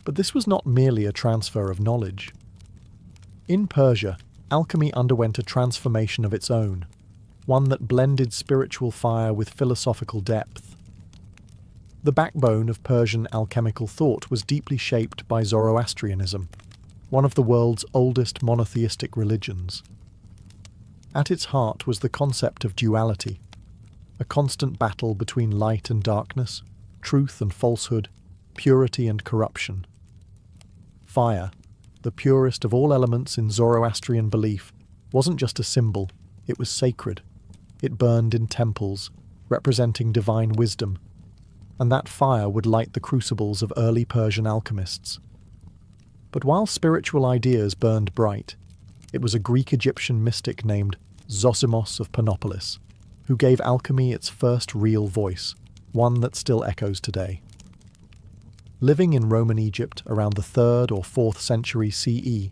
But this was not merely a transfer of knowledge. In Persia, alchemy underwent a transformation of its own, one that blended spiritual fire with philosophical depth. The backbone of Persian alchemical thought was deeply shaped by Zoroastrianism, one of the world's oldest monotheistic religions. At its heart was the concept of duality, a constant battle between light and darkness, truth and falsehood, purity and corruption. Fire, the purest of all elements in Zoroastrian belief, wasn't just a symbol, it was sacred. It burned in temples, representing divine wisdom, and that fire would light the crucibles of early Persian alchemists. But while spiritual ideas burned bright, it was a Greek-Egyptian mystic named Zosimos of Panopolis who gave alchemy its first real voice, one that still echoes today. Living in Roman Egypt around the 3rd or 4th century CE,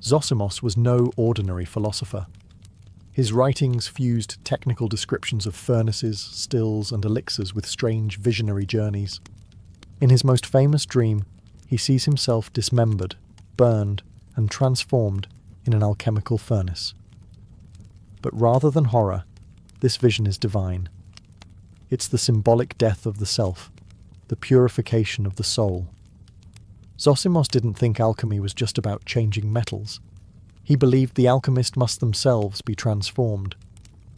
Zosimos was no ordinary philosopher. His writings fused technical descriptions of furnaces, stills, and elixirs with strange visionary journeys. In his most famous dream, he sees himself dismembered, burned, and transformed in an alchemical furnace. But rather than horror, this vision is divine. It's the symbolic death of the self, the purification of the soul. Zosimos didn't think alchemy was just about changing metals. He believed the alchemist must themselves be transformed.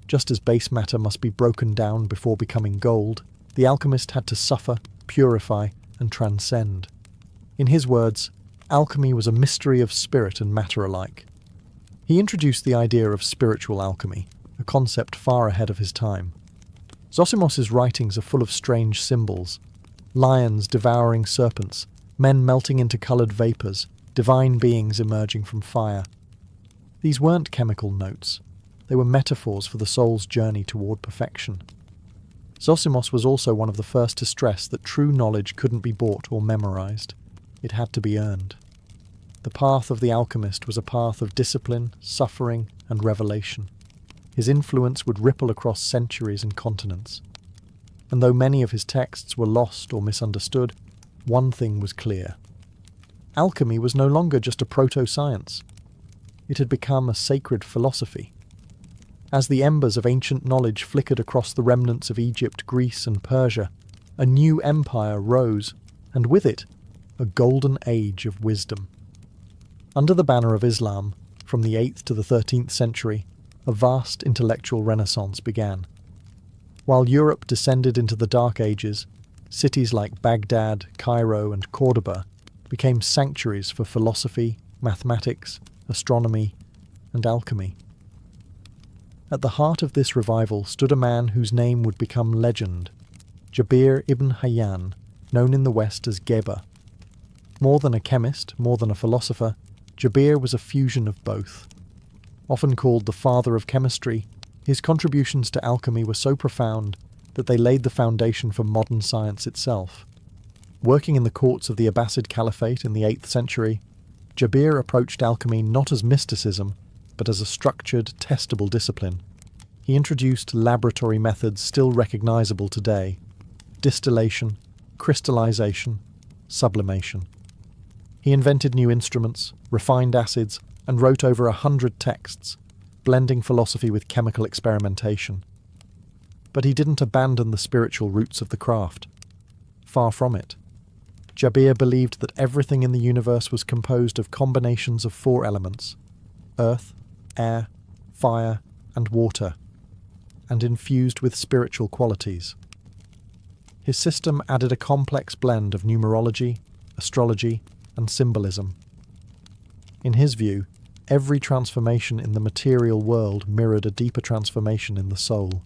Just as base matter must be broken down before becoming gold, the alchemist had to suffer, purify, and transcend. In his words, alchemy was a mystery of spirit and matter alike. He introduced the idea of spiritual alchemy, a concept far ahead of his time. Zosimos's writings are full of strange symbols: lions devouring serpents, men melting into coloured vapours, divine beings emerging from fire. These weren't chemical notes. They were metaphors for the soul's journey toward perfection. Zosimos was also one of the first to stress that true knowledge couldn't be bought or memorized. It had to be earned. The path of the alchemist was a path of discipline, suffering, and revelation. His influence would ripple across centuries and continents. And though many of his texts were lost or misunderstood, one thing was clear. Alchemy was no longer just a proto-science. It had become a sacred philosophy. As the embers of ancient knowledge flickered across the remnants of Egypt, Greece, and Persia, a new empire rose, and with it, a golden age of wisdom. Under the banner of Islam, from the 8th to the 13th century, a vast intellectual renaissance began. While Europe descended into the Dark Ages, cities like Baghdad, Cairo, and Cordoba became sanctuaries for philosophy, mathematics, astronomy, and alchemy. At the heart of this revival stood a man whose name would become legend, Jabir ibn Hayyan, known in the West as Geber. More than a chemist, more than a philosopher, Jabir was a fusion of both. Often called the father of chemistry, his contributions to alchemy were so profound that they laid the foundation for modern science itself. Working in the courts of the Abbasid Caliphate in the 8th century, Jabir approached alchemy not as mysticism, but as a structured, testable discipline. He introduced laboratory methods still recognizable today: distillation, crystallization, sublimation. He invented new instruments, refined acids, and wrote over 100 texts, blending philosophy with chemical experimentation. But he didn't abandon the spiritual roots of the craft. Far from it. Jabir believed that everything in the universe was composed of combinations of 4 elements: earth, air, fire, and water, and infused with spiritual qualities. His system added a complex blend of numerology, astrology, and symbolism. In his view, every transformation in the material world mirrored a deeper transformation in the soul.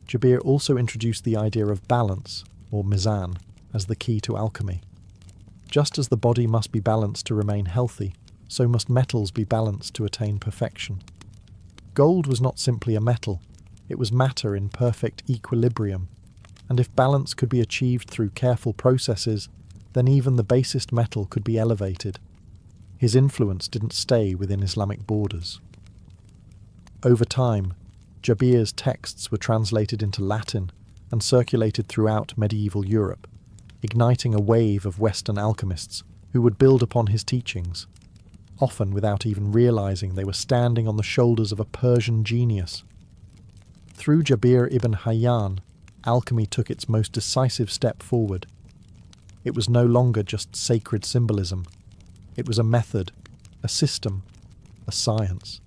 Jabir also introduced the idea of balance, or mizan, as the key to alchemy. Just as the body must be balanced to remain healthy, so must metals be balanced to attain perfection. Gold was not simply a metal, it was matter in perfect equilibrium, and if balance could be achieved through careful processes, then even the basest metal could be elevated. His influence didn't stay within Islamic borders. Over time, Jabir's texts were translated into Latin and circulated throughout medieval Europe, igniting a wave of Western alchemists who would build upon his teachings, often without even realizing they were standing on the shoulders of a Persian genius. Through Jabir ibn Hayyan, alchemy took its most decisive step forward. It was no longer just sacred symbolism. It was a method, a system, a science.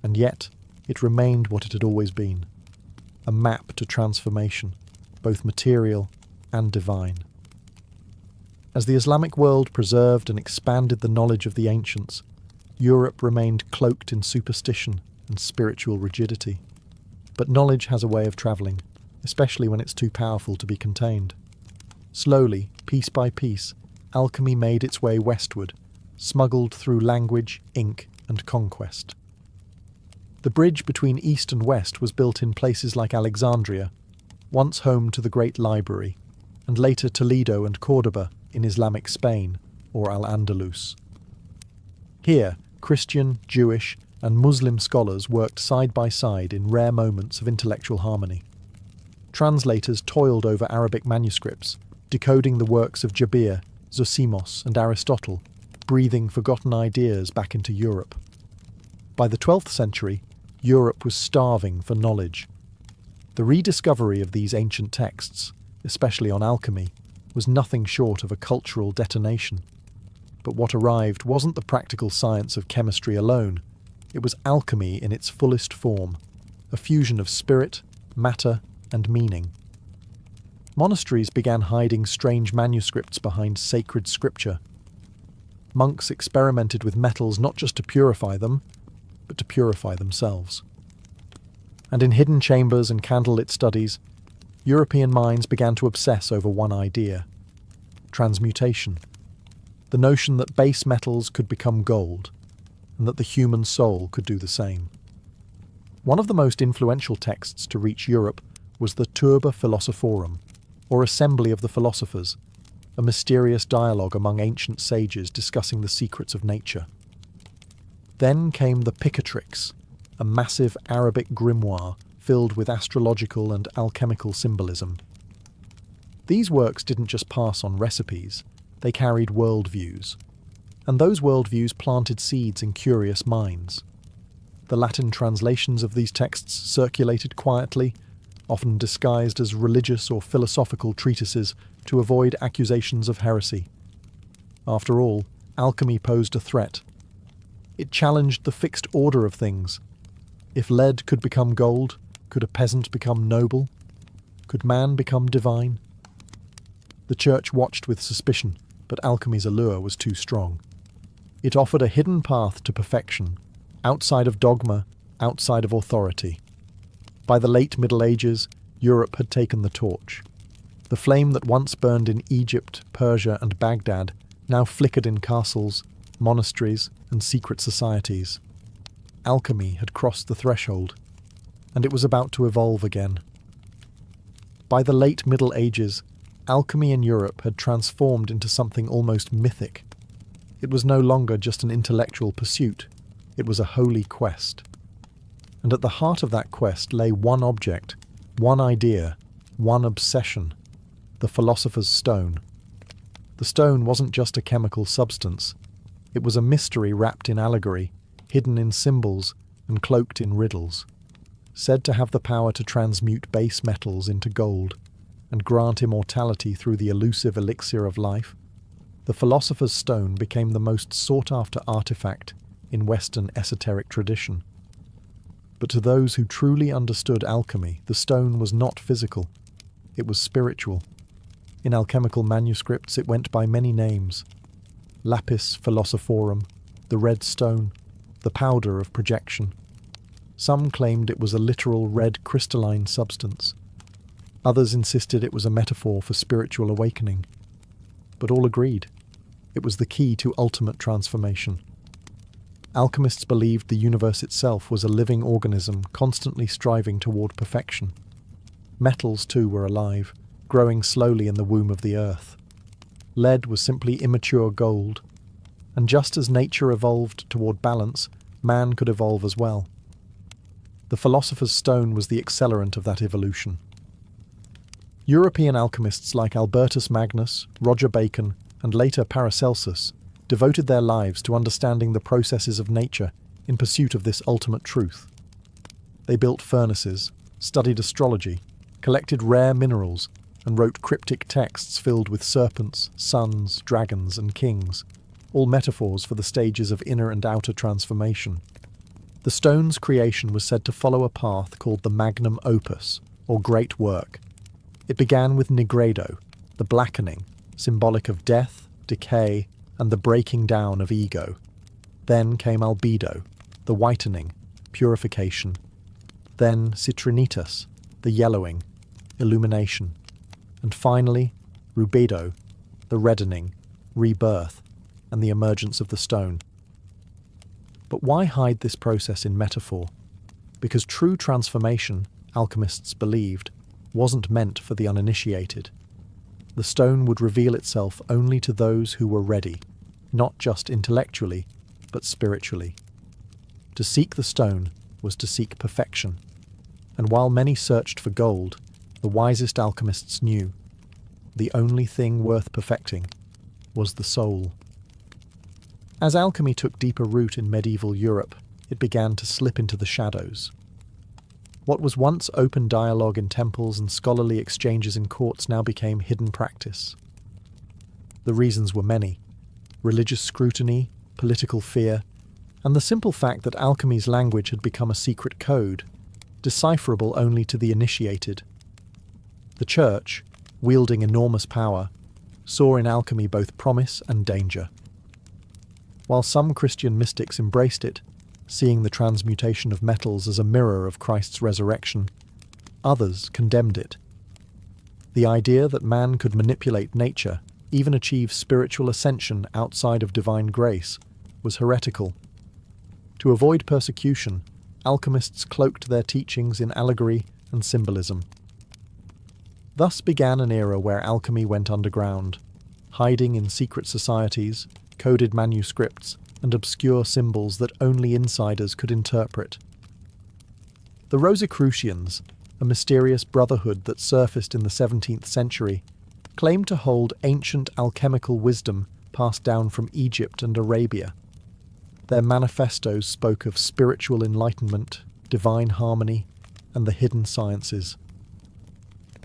And yet, it remained what it had always been: a map to transformation, both material and divine. As the Islamic world preserved and expanded the knowledge of the ancients, Europe remained cloaked in superstition and spiritual rigidity. But knowledge has a way of travelling, especially when it's too powerful to be contained. Slowly, piece by piece, alchemy made its way westward, smuggled through language, ink, and conquest. The bridge between East and West was built in places like Alexandria, once home to the Great Library, and later Toledo and Córdoba in Islamic Spain, or Al-Andalus. Here, Christian, Jewish, and Muslim scholars worked side by side in rare moments of intellectual harmony. Translators toiled over Arabic manuscripts, decoding the works of Jabir, Zosimos, and Aristotle, breathing forgotten ideas back into Europe. By the 12th century, Europe was starving for knowledge. The rediscovery of these ancient texts, especially on alchemy, was nothing short of a cultural detonation. But what arrived wasn't the practical science of chemistry alone. It was alchemy in its fullest form, a fusion of spirit, matter, and meaning. Monasteries began hiding strange manuscripts behind sacred scripture. Monks experimented with metals not just to purify them, but to purify themselves. And in hidden chambers and candlelit studies, European minds began to obsess over one idea: transmutation. The notion that base metals could become gold, and that the human soul could do the same. One of the most influential texts to reach Europe was the Turba Philosophorum, or Assembly of the Philosophers, a mysterious dialogue among ancient sages discussing the secrets of nature. Then came the Picatrix, a massive Arabic grimoire filled with astrological and alchemical symbolism. These works didn't just pass on recipes, they carried worldviews, and those worldviews planted seeds in curious minds. The Latin translations of these texts circulated quietly, often disguised as religious or philosophical treatises to avoid accusations of heresy. After all, alchemy posed a threat. It challenged the fixed order of things. If lead could become gold, could a peasant become noble? Could man become divine? The church watched with suspicion, but alchemy's allure was too strong. It offered a hidden path to perfection, outside of dogma, outside of authority. By the late Middle Ages, Europe had taken the torch. The flame that once burned in Egypt, Persia, and Baghdad now flickered in castles, monasteries, and secret societies. Alchemy had crossed the threshold, and it was about to evolve again. By the late Middle Ages, alchemy in Europe had transformed into something almost mythic. It was no longer just an intellectual pursuit, it was a holy quest. And at the heart of that quest lay one object, one idea, one obsession: the philosopher's stone. The stone wasn't just a chemical substance, it was a mystery wrapped in allegory, hidden in symbols and cloaked in riddles. Said to have the power to transmute base metals into gold and grant immortality through the elusive elixir of life, the philosopher's stone became the most sought-after artifact in Western esoteric tradition. But to those who truly understood alchemy, the stone was not physical, it was spiritual. In alchemical manuscripts it went by many names: lapis philosophorum, the red stone, the powder of projection. Some claimed it was a literal red crystalline substance. Others insisted it was a metaphor for spiritual awakening. But all agreed, it was the key to ultimate transformation. Alchemists believed the universe itself was a living organism constantly striving toward perfection. Metals, too, were alive, growing slowly in the womb of the earth. Lead was simply immature gold, and just as nature evolved toward balance, man could evolve as well. The philosopher's stone was the accelerant of that evolution. European alchemists like Albertus Magnus, Roger Bacon, and later Paracelsus devoted their lives to understanding the processes of nature in pursuit of this ultimate truth. They built furnaces, studied astrology, collected rare minerals, and wrote cryptic texts filled with serpents, suns, dragons, and kings, all metaphors for the stages of inner and outer transformation. The stone's creation was said to follow a path called the magnum opus, or great work. It began with nigredo, the blackening, symbolic of death, decay, and the breaking down of ego. Then came albedo, the whitening, purification. Then citrinitas, the yellowing, illumination. And finally, rubedo, the reddening, rebirth, and the emergence of the stone. But why hide this process in metaphor? Because true transformation, alchemists believed, wasn't meant for the uninitiated. The stone would reveal itself only to those who were ready, not just intellectually, but spiritually. To seek the stone was to seek perfection, and while many searched for gold, the wisest alchemists knew the only thing worth perfecting was the soul. As alchemy took deeper root in medieval Europe, it began to slip into the shadows. What was once open dialogue in temples and scholarly exchanges in courts now became hidden practice. The reasons were many: religious scrutiny, political fear, and the simple fact that alchemy's language had become a secret code, decipherable only to the initiated. The Church, wielding enormous power, saw in alchemy both promise and danger. While some Christian mystics embraced it, seeing the transmutation of metals as a mirror of Christ's resurrection, others condemned it. The idea that man could manipulate nature, even achieve spiritual ascension outside of divine grace, was heretical. To avoid persecution, alchemists cloaked their teachings in allegory and symbolism. Thus began an era where alchemy went underground, hiding in secret societies, coded manuscripts, and obscure symbols that only insiders could interpret. The Rosicrucians, a mysterious brotherhood that surfaced in the 17th century, claimed to hold ancient alchemical wisdom passed down from Egypt and Arabia. Their manifestos spoke of spiritual enlightenment, divine harmony, and the hidden sciences.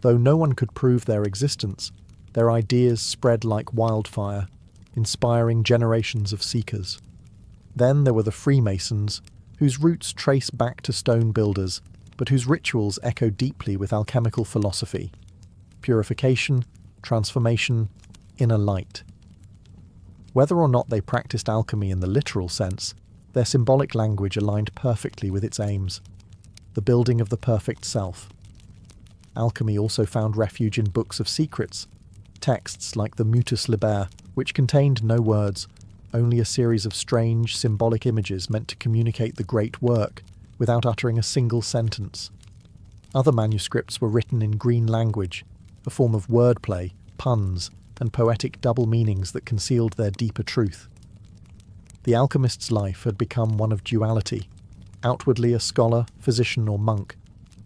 Though no one could prove their existence, their ideas spread like wildfire, inspiring generations of seekers. Then there were the Freemasons, whose roots trace back to stone builders, but whose rituals echo deeply with alchemical philosophy: purification, transformation, inner light. Whether or not they practiced alchemy in the literal sense, their symbolic language aligned perfectly with its aims: the building of the perfect self. Alchemy also found refuge in books of secrets, texts like the Mutus Liber, which contained no words, only a series of strange, symbolic images meant to communicate the great work without uttering a single sentence. Other manuscripts were written in green language, a form of wordplay, puns, and poetic double meanings that concealed their deeper truth. The alchemist's life had become one of duality, outwardly a scholar, physician, or monk,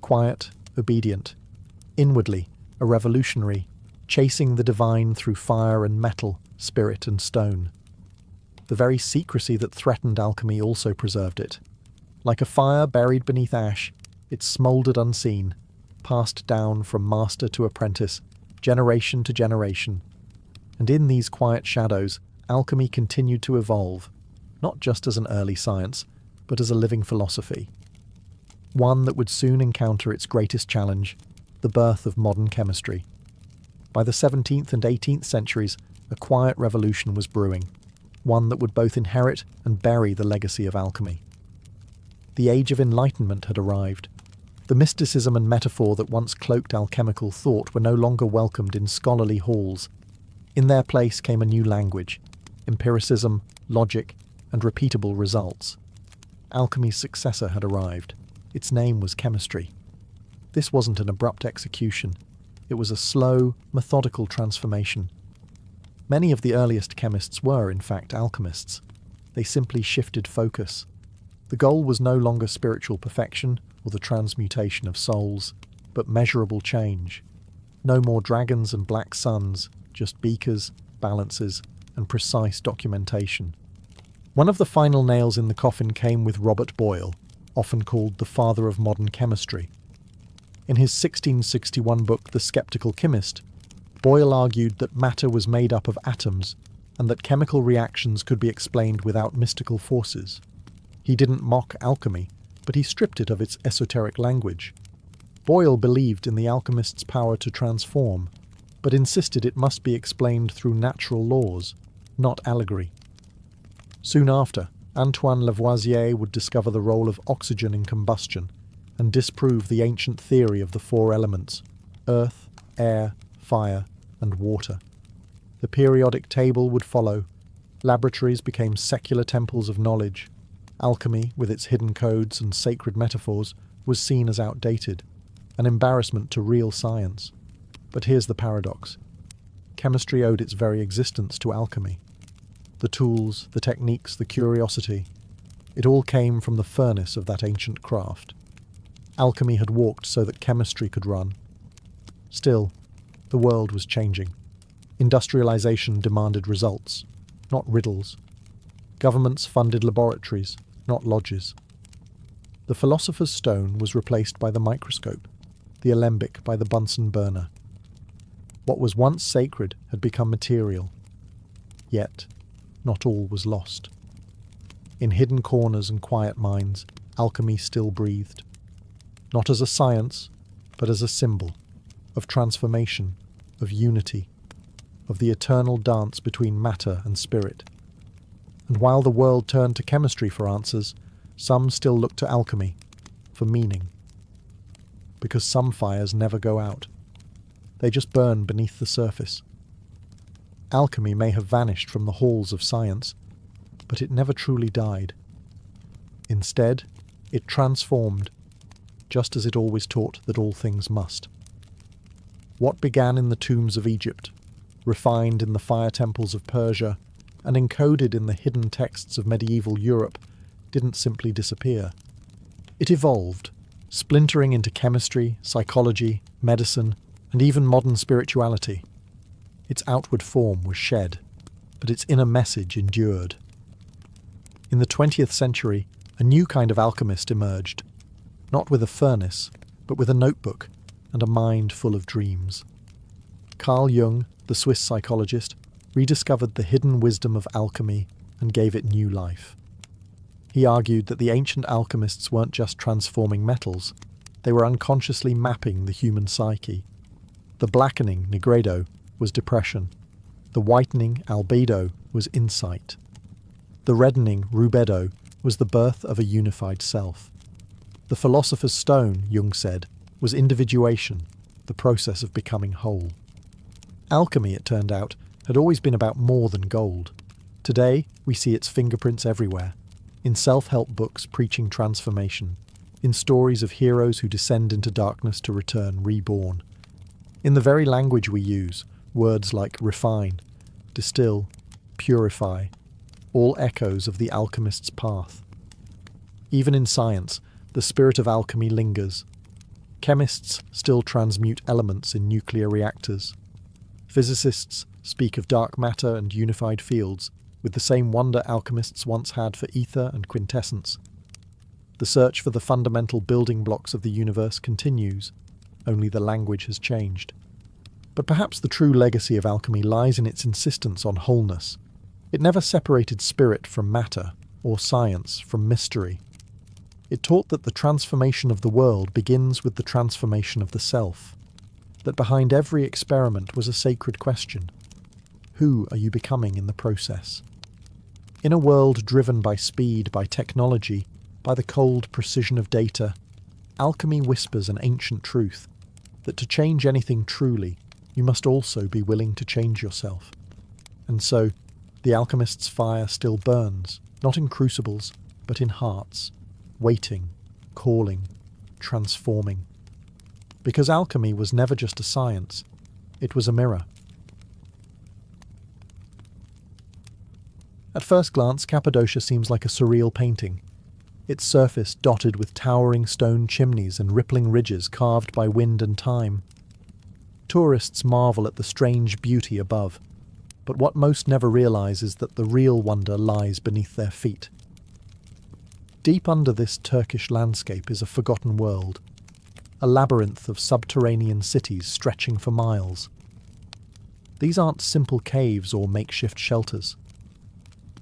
quiet, obedient, inwardly a revolutionary, chasing the divine through fire and metal, spirit and stone. The very secrecy that threatened alchemy also preserved it. Like a fire buried beneath ash, it smouldered unseen, passed down from master to apprentice, generation to generation. And in these quiet shadows, alchemy continued to evolve, not just as an early science, but as a living philosophy. One that would soon encounter its greatest challenge, the birth of modern chemistry. By the 17th and 18th centuries, a quiet revolution was brewing, one that would both inherit and bury the legacy of alchemy. The Age of Enlightenment had arrived. The mysticism and metaphor that once cloaked alchemical thought were no longer welcomed in scholarly halls. In their place came a new language, empiricism, logic, and repeatable results. Alchemy's successor had arrived. Its name was chemistry. This wasn't an abrupt execution. It was a slow, methodical transformation. Many of the earliest chemists were, in fact, alchemists. They simply shifted focus. The goal was no longer spiritual perfection or the transmutation of souls, but measurable change. No more dragons and black suns, just beakers, balances, and precise documentation. One of the final nails in the coffin came with Robert Boyle, often called the father of modern chemistry. In his 1661 book, The Skeptical Chemist, Boyle argued that matter was made up of atoms and that chemical reactions could be explained without mystical forces. He didn't mock alchemy, but he stripped it of its esoteric language. Boyle believed in the alchemist's power to transform, but insisted it must be explained through natural laws, not allegory. Soon after, Antoine Lavoisier would discover the role of oxygen in combustion and disprove the ancient theory of the four elements: earth, air, fire, and water. The periodic table would follow. Laboratories became secular temples of knowledge. Alchemy, with its hidden codes and sacred metaphors, was seen as outdated, an embarrassment to real science. But here's the paradox. Chemistry owed its very existence to alchemy. The tools, the techniques, the curiosity, it all came from the furnace of that ancient craft. Alchemy had walked so that chemistry could run. Still, the world was changing. Industrialization demanded results, not riddles. Governments funded laboratories, not lodges. The philosopher's stone was replaced by the microscope, the alembic by the Bunsen burner. What was once sacred had become material. Yet, not all was lost. In hidden corners and quiet minds, alchemy still breathed. Not as a science, but as a symbol of transformation, of unity, of the eternal dance between matter and spirit. And while the world turned to chemistry for answers, some still looked to alchemy for meaning. Because some fires never go out. They just burn beneath the surface. Alchemy may have vanished from the halls of science, but it never truly died. Instead, it transformed, just as it always taught that all things must. What began in the tombs of Egypt, refined in the fire temples of Persia, and encoded in the hidden texts of medieval Europe, didn't simply disappear. It evolved, splintering into chemistry, psychology, medicine, and even modern spirituality. Its outward form was shed, but its inner message endured. In the 20th century, a new kind of alchemist emerged, not with a furnace, but with a notebook and a mind full of dreams. Carl Jung, the Swiss psychologist, rediscovered the hidden wisdom of alchemy and gave it new life. He argued that the ancient alchemists weren't just transforming metals, they were unconsciously mapping the human psyche. The blackening, nigredo, was depression. The whitening, albedo, was insight. The reddening, rubedo, was the birth of a unified self. The philosopher's stone, Jung said, was individuation, the process of becoming whole. Alchemy, it turned out, had always been about more than gold. Today, we see its fingerprints everywhere, in self-help books preaching transformation, in stories of heroes who descend into darkness to return reborn. In the very language we use, words like refine, distill, purify, all echoes of the alchemist's path. Even in science, the spirit of alchemy lingers. Chemists still transmute elements in nuclear reactors. Physicists speak of dark matter and unified fields, with the same wonder alchemists once had for ether and quintessence. The search for the fundamental building blocks of the universe continues, only the language has changed. But perhaps the true legacy of alchemy lies in its insistence on wholeness. It never separated spirit from matter, or science from mystery. It taught that the transformation of the world begins with the transformation of the self, that behind every experiment was a sacred question. Who are you becoming in the process? In a world driven by speed, by technology, by the cold precision of data, alchemy whispers an ancient truth, that to change anything truly, you must also be willing to change yourself. And so, the alchemist's fire still burns, not in crucibles, but in hearts, waiting, calling, transforming. Because alchemy was never just a science, it was a mirror. At first glance, Cappadocia seems like a surreal painting, its surface dotted with towering stone chimneys and rippling ridges carved by wind and time. Tourists marvel at the strange beauty above, but what most never realize is that the real wonder lies beneath their feet. Deep under this Turkish landscape is a forgotten world, a labyrinth of subterranean cities stretching for miles. These aren't simple caves or makeshift shelters.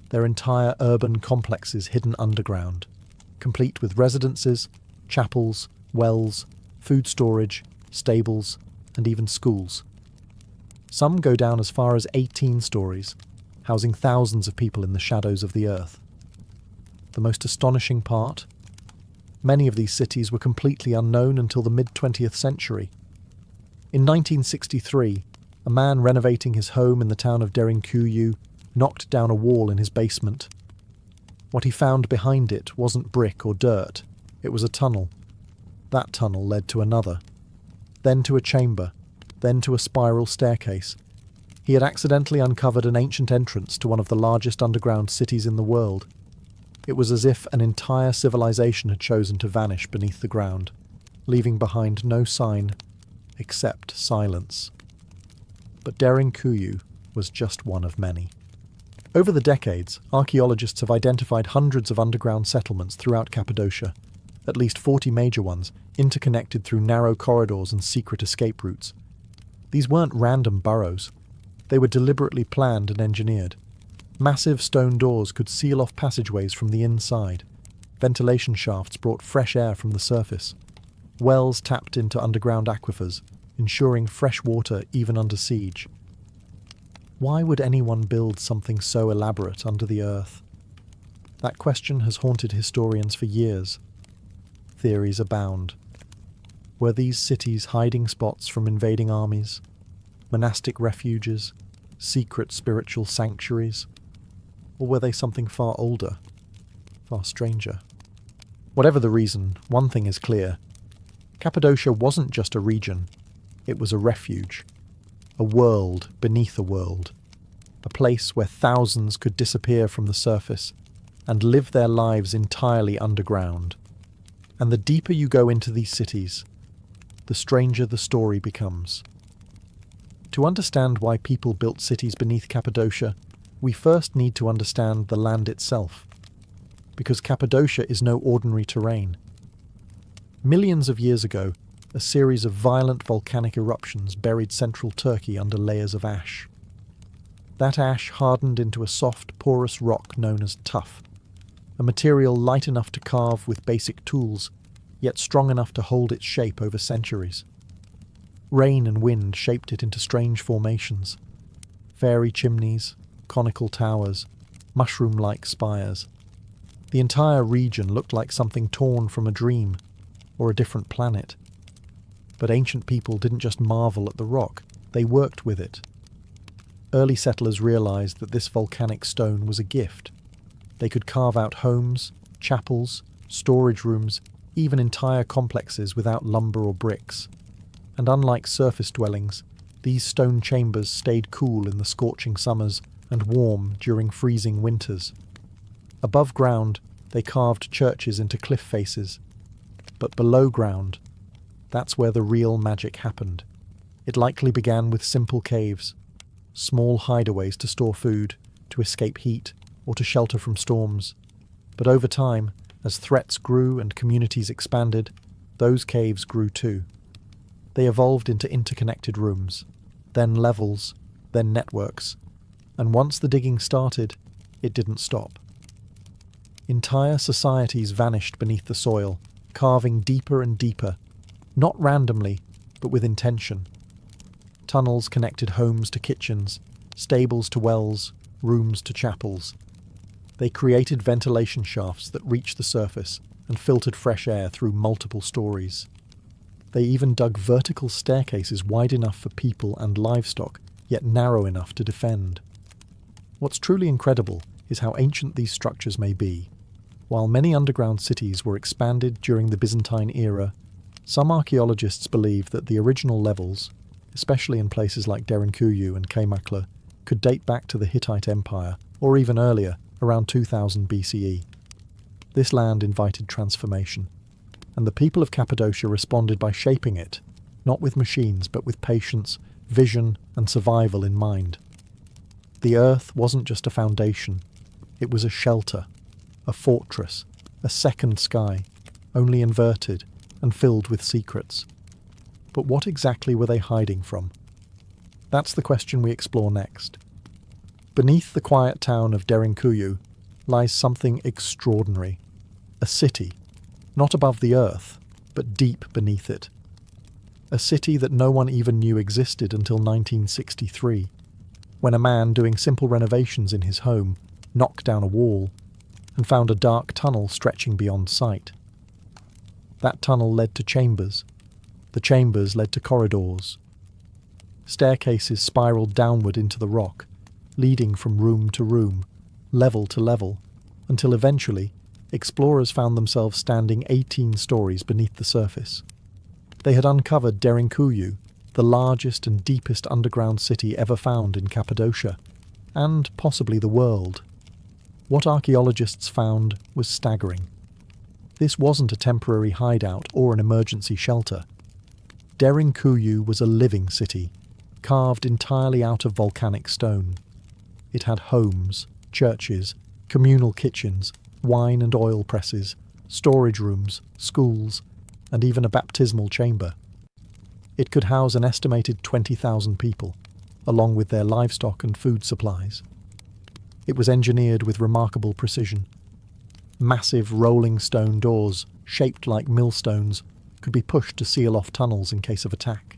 They're entire urban complexes hidden underground, complete with residences, chapels, wells, food storage, stables, and even schools. Some go down as far as 18 stories, housing thousands of people in the shadows of the earth. The most astonishing part? Many of these cities were completely unknown until the mid-20th century. In 1963, a man renovating his home in the town of Derinkuyu knocked down a wall in his basement. What he found behind it wasn't brick or dirt, it was a tunnel. That tunnel led to another, then to a chamber, then to a spiral staircase. He had accidentally uncovered an ancient entrance to one of the largest underground cities in the world. It was as if an entire civilization had chosen to vanish beneath the ground, leaving behind no sign except silence. But Derinkuyu was just one of many. Over the decades, archaeologists have identified hundreds of underground settlements throughout Cappadocia, at least 40 major ones, interconnected through narrow corridors and secret escape routes. These weren't random burrows. They were deliberately planned and engineered. Massive stone doors could seal off passageways from the inside. Ventilation shafts brought fresh air from the surface. Wells tapped into underground aquifers, ensuring fresh water even under siege. Why would anyone build something so elaborate under the earth? That question has haunted historians for years. Theories abound. Were these cities hiding spots from invading armies? Monastic refuges? Secret spiritual sanctuaries? Or were they something far older, far stranger? Whatever the reason, one thing is clear. Cappadocia wasn't just a region, it was a refuge. A world beneath a world. A place where thousands could disappear from the surface and live their lives entirely underground. And the deeper you go into these cities, the stranger the story becomes. To understand why people built cities beneath Cappadocia, we first need to understand the land itself, because Cappadocia is no ordinary terrain. Millions of years ago, a series of violent volcanic eruptions buried central Turkey under layers of ash. That ash hardened into a soft, porous rock known as tuff, a material light enough to carve with basic tools, yet strong enough to hold its shape over centuries. Rain and wind shaped it into strange formations. Fairy chimneys, conical towers, mushroom-like spires. The entire region looked like something torn from a dream, or a different planet. But ancient people didn't just marvel at the rock, they worked with it. early settlers realized that this volcanic stone was a gift. They could carve out homes, chapels, storage rooms, even entire complexes without lumber or bricks. And unlike surface dwellings, these stone chambers stayed cool in the scorching summers and warm during freezing winters. Above ground, they carved churches into cliff faces. But below ground, that's where the real magic happened. It likely began with simple caves, small hideaways to store food, to escape heat, or to shelter from storms. But over time, as threats grew and communities expanded, those caves grew too. They evolved into interconnected rooms, then levels, then networks, and once the digging started, it didn't stop. Entire societies vanished beneath the soil, carving deeper and deeper, not randomly, but with intention. Tunnels connected homes to kitchens, stables to wells, rooms to chapels. They created ventilation shafts that reached the surface and filtered fresh air through multiple stories. They even dug vertical staircases wide enough for people and livestock, yet narrow enough to defend. What's truly incredible is how ancient these structures may be. While many underground cities were expanded during the Byzantine era, some archaeologists believe that the original levels, especially in places like Derinkuyu and Kaymakla, could date back to the Hittite Empire, or even earlier, around 2000 BCE. This land invited transformation, and the people of Cappadocia responded by shaping it, not with machines but with patience, vision, and survival in mind. The earth wasn't just a foundation, it was a shelter, a fortress, a second sky, only inverted and filled with secrets. But what exactly were they hiding from? That's the question we explore next. Beneath the quiet town of Derinkuyu lies something extraordinary. A city, not above the earth, but deep beneath it. A city that no one even knew existed until 1963, when a man doing simple renovations in his home knocked down a wall and found a dark tunnel stretching beyond sight. That tunnel led to chambers. The chambers led to corridors. Staircases spiraled downward into the rock, leading from room to room, level to level, until eventually explorers found themselves standing 18 stories beneath the surface. They had uncovered Derinkuyu, the largest and deepest underground city ever found in Cappadocia, and possibly the world. What archaeologists found was staggering. This wasn't a temporary hideout or an emergency shelter. Derinkuyu was a living city, carved entirely out of volcanic stone. It had homes, churches, communal kitchens, wine and oil presses, storage rooms, schools, and even a baptismal chamber. It could house an estimated 20,000 people, along with their livestock and food supplies. It was engineered with remarkable precision. Massive rolling stone doors, shaped like millstones, could be pushed to seal off tunnels in case of attack.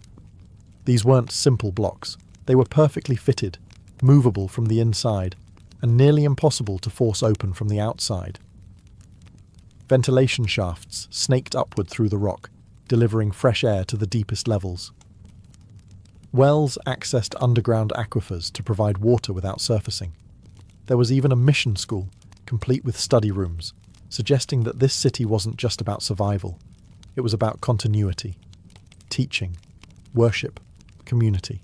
These weren't simple blocks. They were perfectly fitted, movable from the inside, and nearly impossible to force open from the outside. Ventilation shafts snaked upward through the rock, delivering fresh air to the deepest levels. Wells accessed underground aquifers to provide water without surfacing. There was even a mission school, complete with study rooms, suggesting that this city wasn't just about survival. It was about continuity, teaching, worship, community.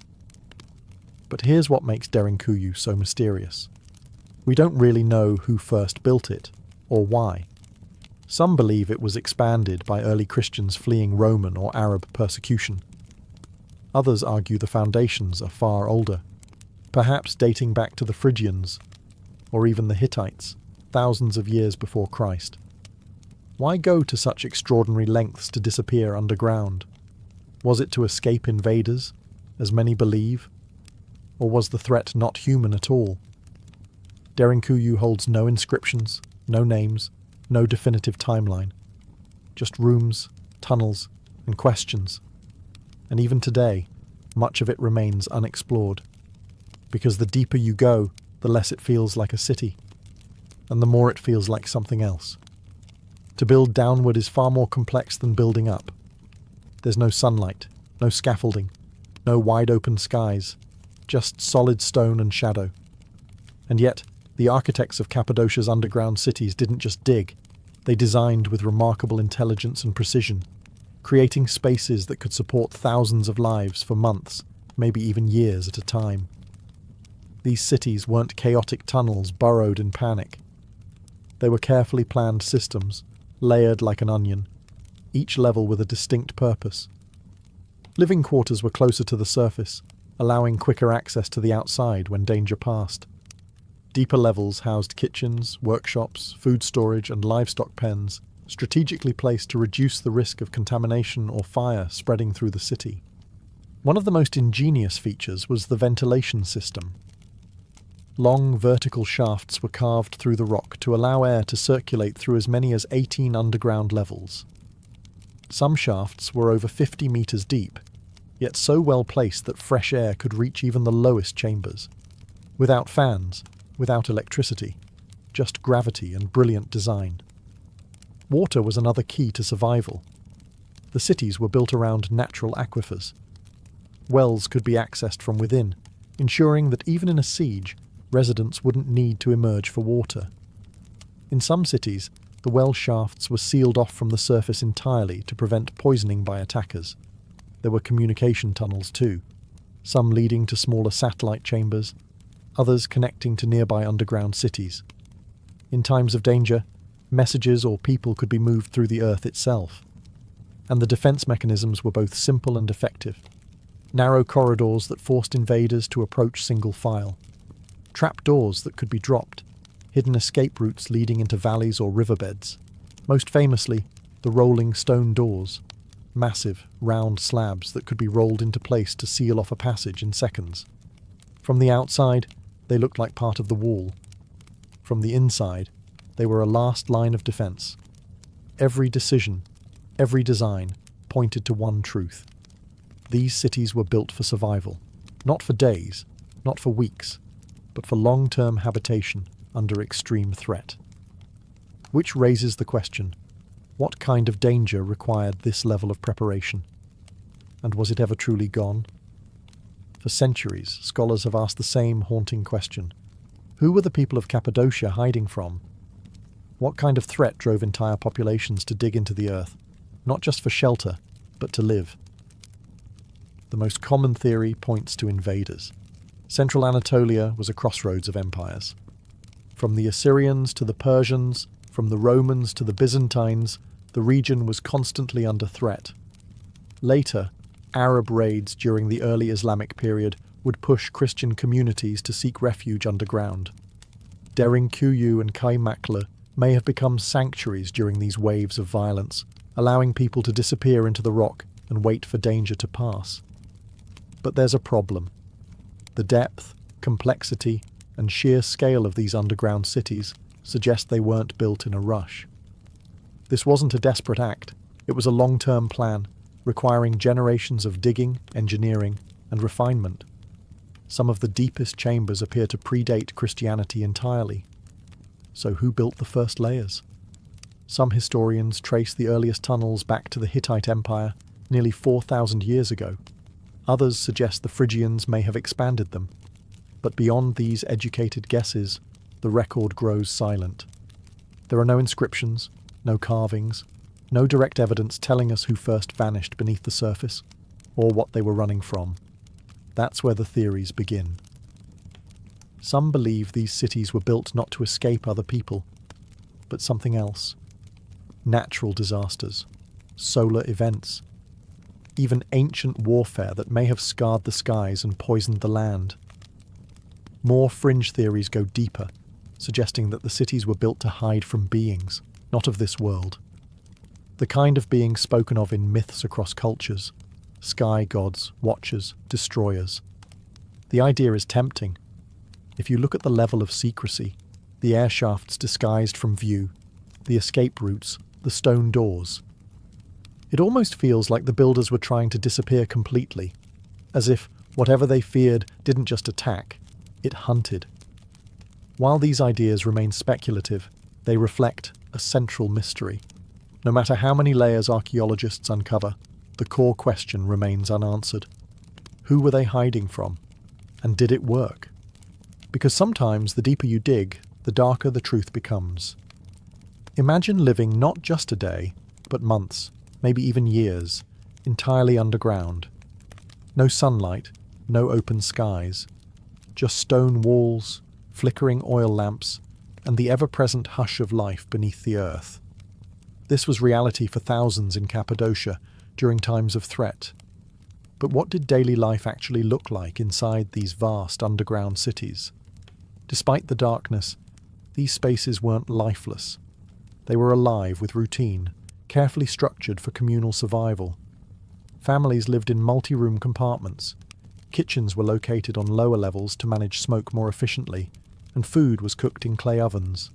But here's what makes Derinkuyu so mysterious. We don't really know who first built it, or why. Some believe it was expanded by early Christians fleeing Roman or Arab persecution. Others argue the foundations are far older, perhaps dating back to the Phrygians, or even the Hittites, thousands of years before Christ. Why go to such extraordinary lengths to disappear underground? Was it to escape invaders, as many believe? Or was the threat not human at all? Derinkuyu holds no inscriptions, no names, no definitive timeline. Just rooms, tunnels, and questions. And even today, much of it remains unexplored. Because the deeper you go, the less it feels like a city, and the more it feels like something else. To build downward is far more complex than building up. There's no sunlight, no scaffolding, no wide open skies, just solid stone and shadow. And yet, the architects of Cappadocia's underground cities didn't just dig, they designed with remarkable intelligence and precision, creating spaces that could support thousands of lives for months, maybe even years at a time. These cities weren't chaotic tunnels burrowed in panic. They were carefully planned systems, layered like an onion, each level with a distinct purpose. Living quarters were closer to the surface, allowing quicker access to the outside when danger passed. Deeper levels housed kitchens, workshops, food storage, and livestock pens, strategically placed to reduce the risk of contamination or fire spreading through the city. One of the most ingenious features was the ventilation system. Long vertical shafts were carved through the rock to allow air to circulate through as many as 18 underground levels. Some shafts were over 50 meters deep, yet so well placed that fresh air could reach even the lowest chambers. Without fans, without electricity, just gravity and brilliant design. Water was another key to survival. The cities were built around natural aquifers. Wells could be accessed from within, ensuring that even in a siege, residents wouldn't need to emerge for water. In some cities, the well shafts were sealed off from the surface entirely to prevent poisoning by attackers. There were communication tunnels too, some leading to smaller satellite chambers, others connecting to nearby underground cities. In times of danger, messages or people could be moved through the earth itself. And the defense mechanisms were both simple and effective. Narrow corridors that forced invaders to approach single file. Trap doors that could be dropped. Hidden escape routes leading into valleys or riverbeds. Most famously, the rolling stone doors. Massive, round slabs that could be rolled into place to seal off a passage in seconds. From the outside, they looked like part of the wall. From the inside, they were a last line of defense. Every decision, every design, pointed to one truth. These cities were built for survival, not for days, not for weeks, but for long-term habitation under extreme threat. Which raises the question, what kind of danger required this level of preparation? And was it ever truly gone? For centuries, scholars have asked the same haunting question. Who were the people of Cappadocia hiding from? What kind of threat drove entire populations to dig into the earth, not just for shelter, but to live? The most common theory points to invaders. Central Anatolia was a crossroads of empires. From the Assyrians to the Persians, from the Romans to the Byzantines, the region was constantly under threat. Later, Arab raids during the early Islamic period would push Christian communities to seek refuge underground. Derinkuyu and Kaymaklı may have become sanctuaries during these waves of violence, allowing people to disappear into the rock and wait for danger to pass. But there's a problem. The depth, complexity, and sheer scale of these underground cities suggest they weren't built in a rush. This wasn't a desperate act, it was a long-term plan, requiring generations of digging, engineering, and refinement. Some of the deepest chambers appear to predate Christianity entirely. So who built the first layers? Some historians trace the earliest tunnels back to the Hittite Empire nearly 4,000 years ago. Others suggest the Phrygians may have expanded them. But beyond these educated guesses, the record grows silent. There are no inscriptions, no carvings, no direct evidence telling us who first vanished beneath the surface, or what they were running from. That's where the theories begin. Some believe these cities were built not to escape other people, but something else. Natural disasters, solar events, even ancient warfare that may have scarred the skies and poisoned the land. More fringe theories go deeper, suggesting that the cities were built to hide from beings, not of this world. The kind of beings spoken of in myths across cultures. Sky gods, watchers, destroyers. The idea is tempting. If you look at the level of secrecy, the air shafts disguised from view, the escape routes, the stone doors. It almost feels like the builders were trying to disappear completely, as if whatever they feared didn't just attack, it hunted. While these ideas remain speculative, they reflect a central mystery. No matter how many layers archaeologists uncover, the core question remains unanswered. Who were they hiding from? And did it work? Because sometimes the deeper you dig, the darker the truth becomes. Imagine living not just a day, but months, maybe even years, entirely underground. No sunlight, no open skies, just stone walls, flickering oil lamps, and the ever-present hush of life beneath the earth. This was reality for thousands in Cappadocia during times of threat. But what did daily life actually look like inside these vast underground cities? Despite the darkness, these spaces weren't lifeless. They were alive with routine, carefully structured for communal survival. Families lived in multi-room compartments. Kitchens were located on lower levels to manage smoke more efficiently, and food was cooked in clay ovens.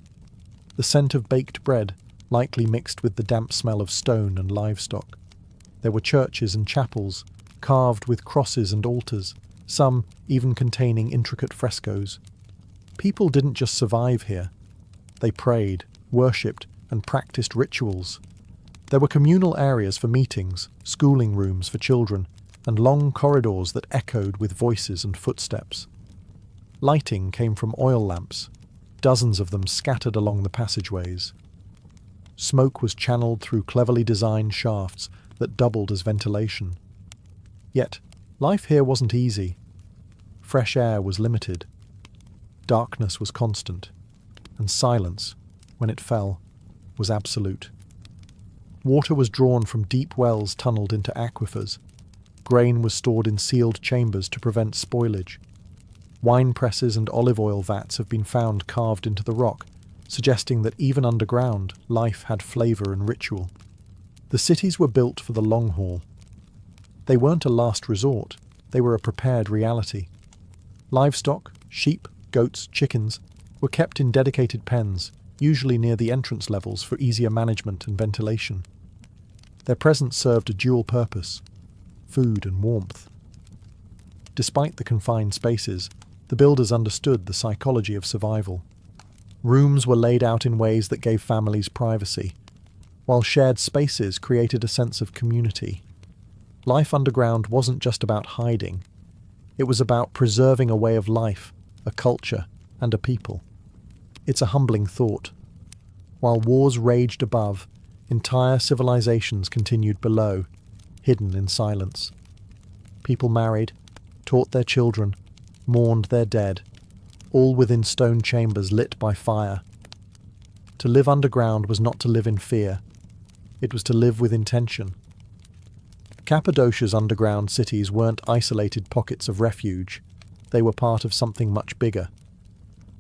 The scent of baked bread likely mixed with the damp smell of stone and livestock. There were churches and chapels, carved with crosses and altars, some even containing intricate frescoes. People didn't just survive here. They prayed, worshipped, and practiced rituals. There were communal areas for meetings, schooling rooms for children, and long corridors that echoed with voices and footsteps. Lighting came from oil lamps, dozens of them scattered along the passageways. Smoke was channeled through cleverly designed shafts that doubled as ventilation. Yet, life here wasn't easy. Fresh air was limited. Darkness was constant, and silence, when it fell, was absolute. Water was drawn from deep wells tunneled into aquifers. Grain was stored in sealed chambers to prevent spoilage. Wine presses and olive oil vats have been found carved into the rock, suggesting that even underground, life had flavour and ritual. The cities were built for the long haul. They weren't a last resort, they were a prepared reality. Livestock, sheep, goats, chickens, were kept in dedicated pens, usually near the entrance levels for easier management and ventilation. Their presence served a dual purpose: food and warmth. Despite the confined spaces, the builders understood the psychology of survival. Rooms were laid out in ways that gave families privacy, while shared spaces created a sense of community. Life underground wasn't just about hiding. It was about preserving a way of life, a culture, and a people. It's a humbling thought. While wars raged above, entire civilizations continued below, hidden in silence. People married, taught their children, mourned their dead, all within stone chambers lit by fire. To live underground was not to live in fear. It was to live with intention. Cappadocia's underground cities weren't isolated pockets of refuge. They were part of something much bigger.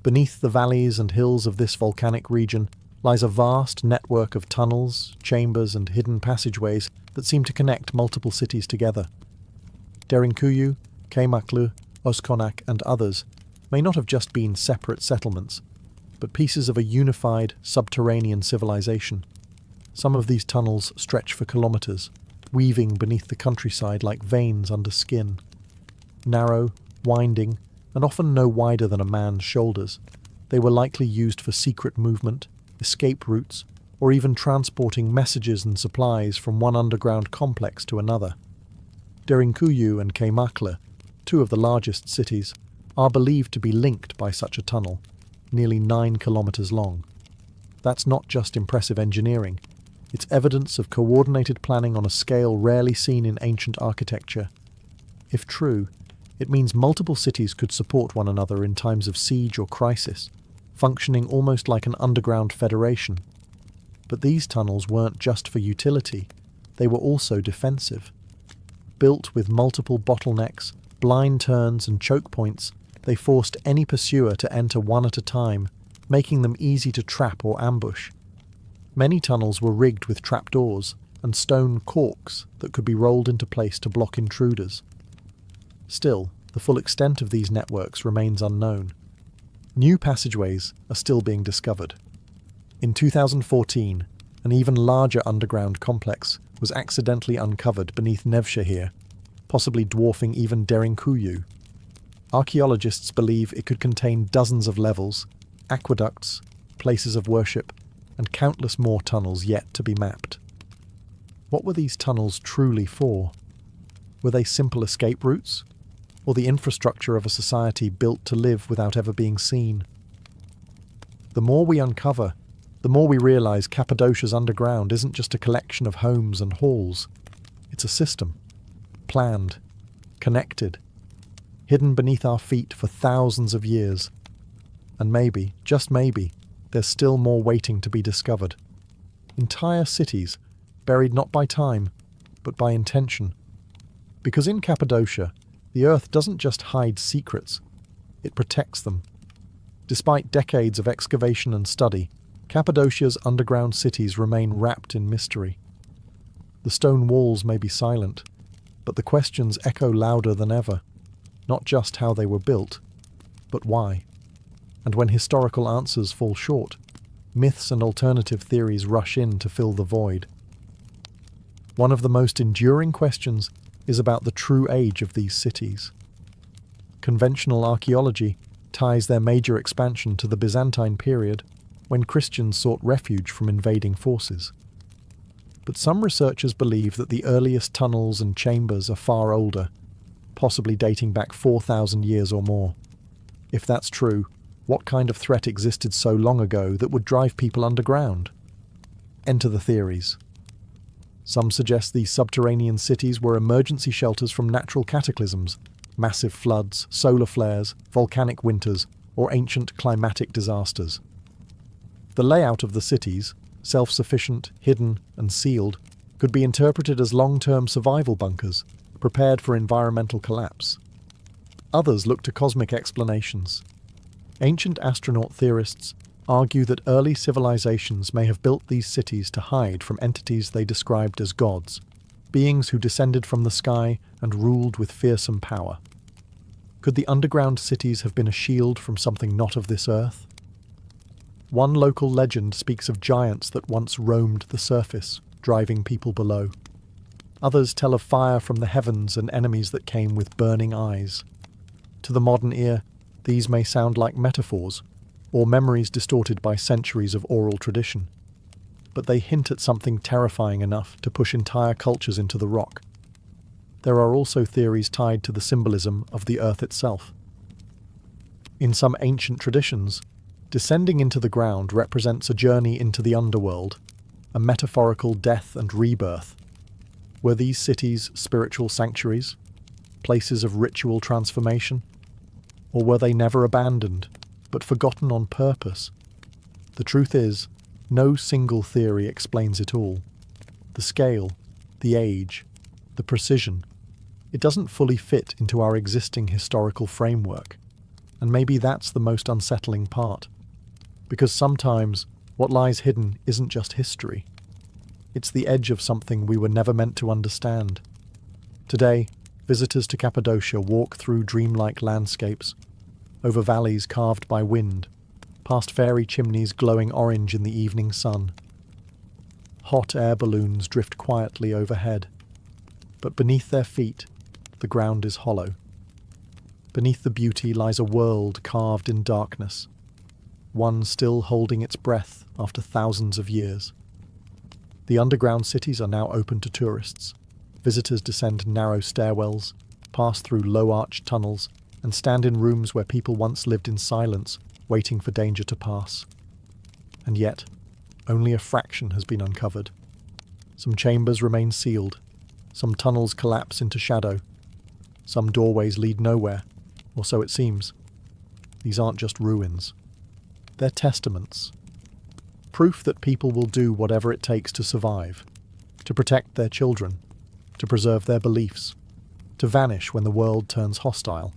Beneath the valleys and hills of this volcanic region lies a vast network of tunnels, chambers, and hidden passageways that seem to connect multiple cities together. Derinkuyu, Kaymaklı, Özkonak, and others may not have just been separate settlements, but pieces of a unified, subterranean civilization. Some of these tunnels stretch for kilometers, weaving beneath the countryside like veins under skin. Narrow, winding, and often no wider than a man's shoulders, they were likely used for secret movement, escape routes, or even transporting messages and supplies from one underground complex to another. Derinkuyu and Kaymaklı, two of the largest cities, are believed to be linked by such a tunnel, nearly 9 kilometers long. That's not just impressive engineering, it's evidence of coordinated planning on a scale rarely seen in ancient architecture. If true, it means multiple cities could support one another in times of siege or crisis, functioning almost like an underground federation. But these tunnels weren't just for utility, they were also defensive. Built with multiple bottlenecks, blind turns and choke points, they forced any pursuer to enter one at a time, making them easy to trap or ambush. Many tunnels were rigged with trapdoors and stone corks that could be rolled into place to block intruders. Still, the full extent of these networks remains unknown. New passageways are still being discovered. In 2014, an even larger underground complex was accidentally uncovered beneath Nevşehir, possibly dwarfing even Derinkuyu. Archaeologists believe it could contain dozens of levels, aqueducts, places of worship, and countless more tunnels yet to be mapped. What were these tunnels truly for? Were they simple escape routes? or the infrastructure of a society built to live without ever being seen. The more we uncover, the more we realize Cappadocia's underground isn't just a collection of homes and halls. It's a system, planned, connected, hidden beneath our feet for thousands of years. And maybe, just maybe, there's still more waiting to be discovered. Entire cities, buried not by time, but by intention. Because in Cappadocia, the Earth doesn't just hide secrets, it protects them. Despite decades of excavation and study, Cappadocia's underground cities remain wrapped in mystery. The stone walls may be silent, but the questions echo louder than ever. Not just how they were built, but why. And when historical answers fall short, myths and alternative theories rush in to fill the void. One of the most enduring questions is about the true age of these cities. Conventional archaeology ties their major expansion to the Byzantine period, when Christians sought refuge from invading forces. But some researchers believe that the earliest tunnels and chambers are far older, possibly dating back 4,000 years or more. If that's true, what kind of threat existed so long ago that would drive people underground? Enter the theories. Some suggest these subterranean cities were emergency shelters from natural cataclysms, massive floods, solar flares, volcanic winters, or ancient climatic disasters. The layout of the cities, self-sufficient, hidden, and sealed, could be interpreted as long-term survival bunkers, prepared for environmental collapse. Others look to cosmic explanations. Ancient astronaut theorists argue that early civilizations may have built these cities to hide from entities they described as gods, beings who descended from the sky and ruled with fearsome power. Could the underground cities have been a shield from something not of this earth? One local legend speaks of giants that once roamed the surface, driving people below. Others tell of fire from the heavens and enemies that came with burning eyes. To the modern ear, these may sound like metaphors, or memories distorted by centuries of oral tradition. But they hint at something terrifying enough to push entire cultures into the rock. There are also theories tied to the symbolism of the earth itself. In some ancient traditions, descending into the ground represents a journey into the underworld, a metaphorical death and rebirth. Were these cities spiritual sanctuaries, places of ritual transformation? Or were they never abandoned, but forgotten on purpose? The truth is, no single theory explains it all. The scale, the age, the precision, it doesn't fully fit into our existing historical framework. And maybe that's the most unsettling part. Because sometimes what lies hidden isn't just history. It's the edge of something we were never meant to understand. Today, visitors to Cappadocia walk through dreamlike landscapes, over valleys carved by wind, past fairy chimneys glowing orange in the evening sun. Hot air balloons drift quietly overhead, but beneath their feet, the ground is hollow. Beneath the beauty lies a world carved in darkness, one still holding its breath after thousands of years. The underground cities are now open to tourists. Visitors descend narrow stairwells, pass through low-arched tunnels, and stand in rooms where people once lived in silence, waiting for danger to pass. And yet, only a fraction has been uncovered. Some chambers remain sealed, some tunnels collapse into shadow, some doorways lead nowhere, or so it seems. These aren't just ruins. They're testaments. Proof that people will do whatever it takes to survive, to protect their children, to preserve their beliefs, to vanish when the world turns hostile.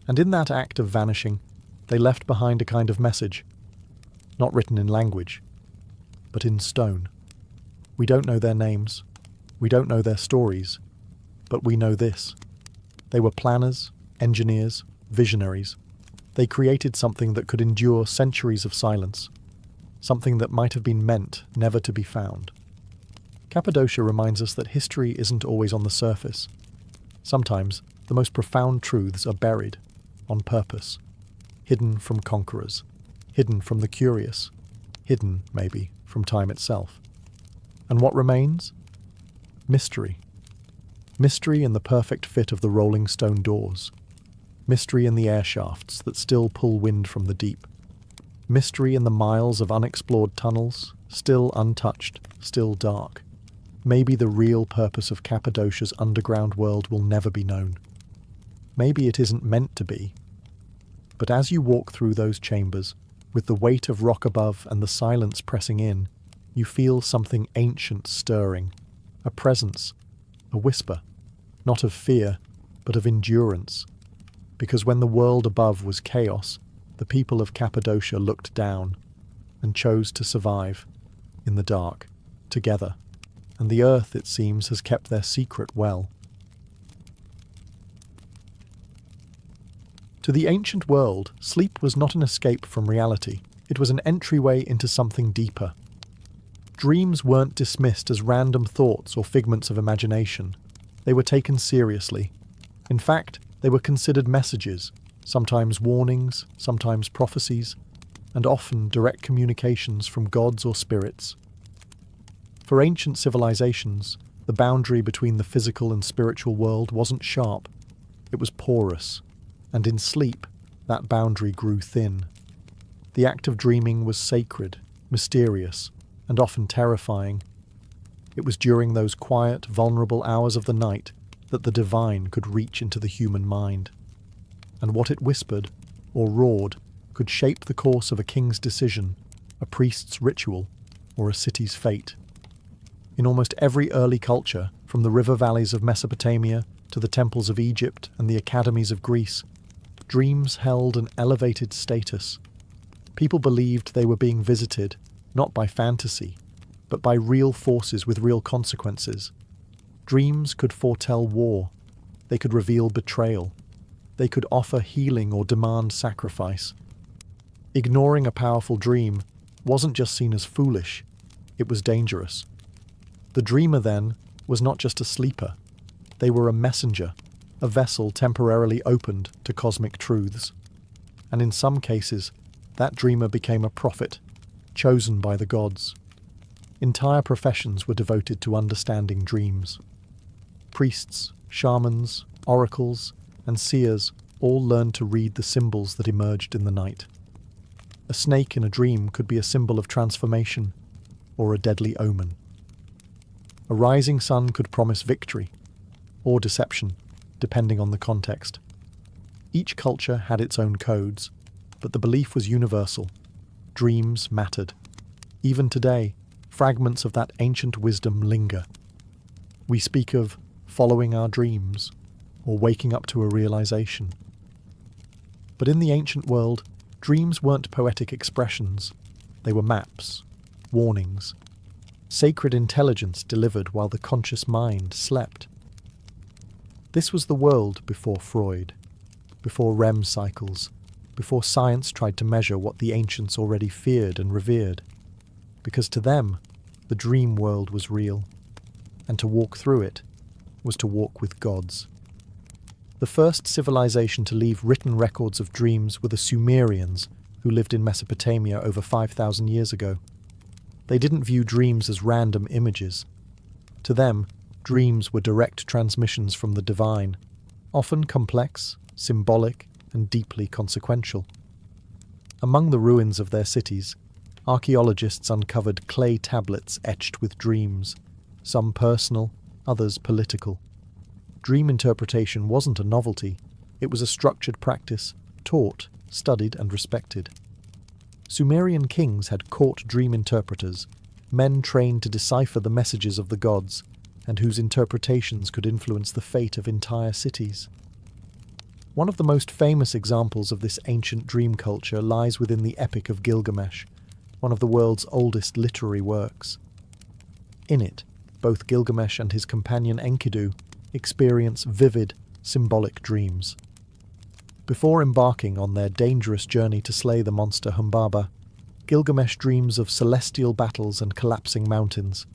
And in that act of vanishing, they left behind a kind of message, not written in language, but in stone. We don't know their names, we don't know their stories, but we know this. They were planners, engineers, visionaries. They created something that could endure centuries of silence, something that might have been meant never to be found. Cappadocia reminds us that history isn't always on the surface. Sometimes the most profound truths are buried, on purpose, hidden from conquerors, hidden from the curious, hidden, maybe, from time itself. And what remains? Mystery. Mystery in the perfect fit of the rolling stone doors. Mystery in the air shafts that still pull wind from the deep. Mystery in the miles of unexplored tunnels, still untouched, still dark. Maybe the real purpose of Cappadocia's underground world will never be known. Maybe it isn't meant to be. But as you walk through those chambers, with the weight of rock above and the silence pressing in, you feel something ancient stirring, a presence, a whisper, not of fear, but of endurance. Because when the world above was chaos, the people of Cappadocia looked down and chose to survive, in the dark, together. And the earth, it seems, has kept their secret well. To the ancient world, sleep was not an escape from reality. It was an entryway into something deeper. Dreams weren't dismissed as random thoughts or figments of imagination. They were taken seriously. In fact, they were considered messages, sometimes warnings, sometimes prophecies, and often direct communications from gods or spirits. For ancient civilizations, the boundary between the physical and spiritual world wasn't sharp. It was porous, and in sleep, that boundary grew thin. The act of dreaming was sacred, mysterious, and often terrifying. It was during those quiet, vulnerable hours of the night that the divine could reach into the human mind. And what it whispered, or roared, could shape the course of a king's decision, a priest's ritual, or a city's fate. In almost every early culture, from the river valleys of Mesopotamia to the temples of Egypt and the academies of Greece, dreams held an elevated status. People believed they were being visited, not by fantasy, but by real forces with real consequences. Dreams could foretell war. They could reveal betrayal. They could offer healing or demand sacrifice. Ignoring a powerful dream wasn't just seen as foolish, it was dangerous. The dreamer, then, was not just a sleeper. They were a messenger, a vessel temporarily opened to cosmic truths. And in some cases, that dreamer became a prophet, chosen by the gods. Entire professions were devoted to understanding dreams. Priests, shamans, oracles, and seers all learned to read the symbols that emerged in the night. A snake in a dream could be a symbol of transformation, or a deadly omen. A rising sun could promise victory, or deception, depending on the context. Each culture had its own codes, but the belief was universal. Dreams mattered. Even today, fragments of that ancient wisdom linger. We speak of following our dreams, or waking up to a realization. But in the ancient world, dreams weren't poetic expressions. They were maps, warnings, sacred intelligence delivered while the conscious mind slept. This was the world before Freud, before REM cycles, before science tried to measure what the ancients already feared and revered. Because to them, the dream world was real, and to walk through it was to walk with gods. The first civilization to leave written records of dreams were the Sumerians, who lived in Mesopotamia over 5,000 years ago. They didn't view dreams as random images. To them, dreams were direct transmissions from the divine, often complex, symbolic, and deeply consequential. Among the ruins of their cities, archaeologists uncovered clay tablets etched with dreams, some personal, others political. Dream interpretation wasn't a novelty, it was a structured practice, taught, studied, and respected. Sumerian kings had court dream interpreters, men trained to decipher the messages of the gods, and whose interpretations could influence the fate of entire cities. One of the most famous examples of this ancient dream culture lies within the Epic of Gilgamesh, one of the world's oldest literary works. In it, both Gilgamesh and his companion Enkidu experience vivid, symbolic dreams. Before embarking on their dangerous journey to slay the monster Humbaba, Gilgamesh dreams of celestial battles and collapsing mountains,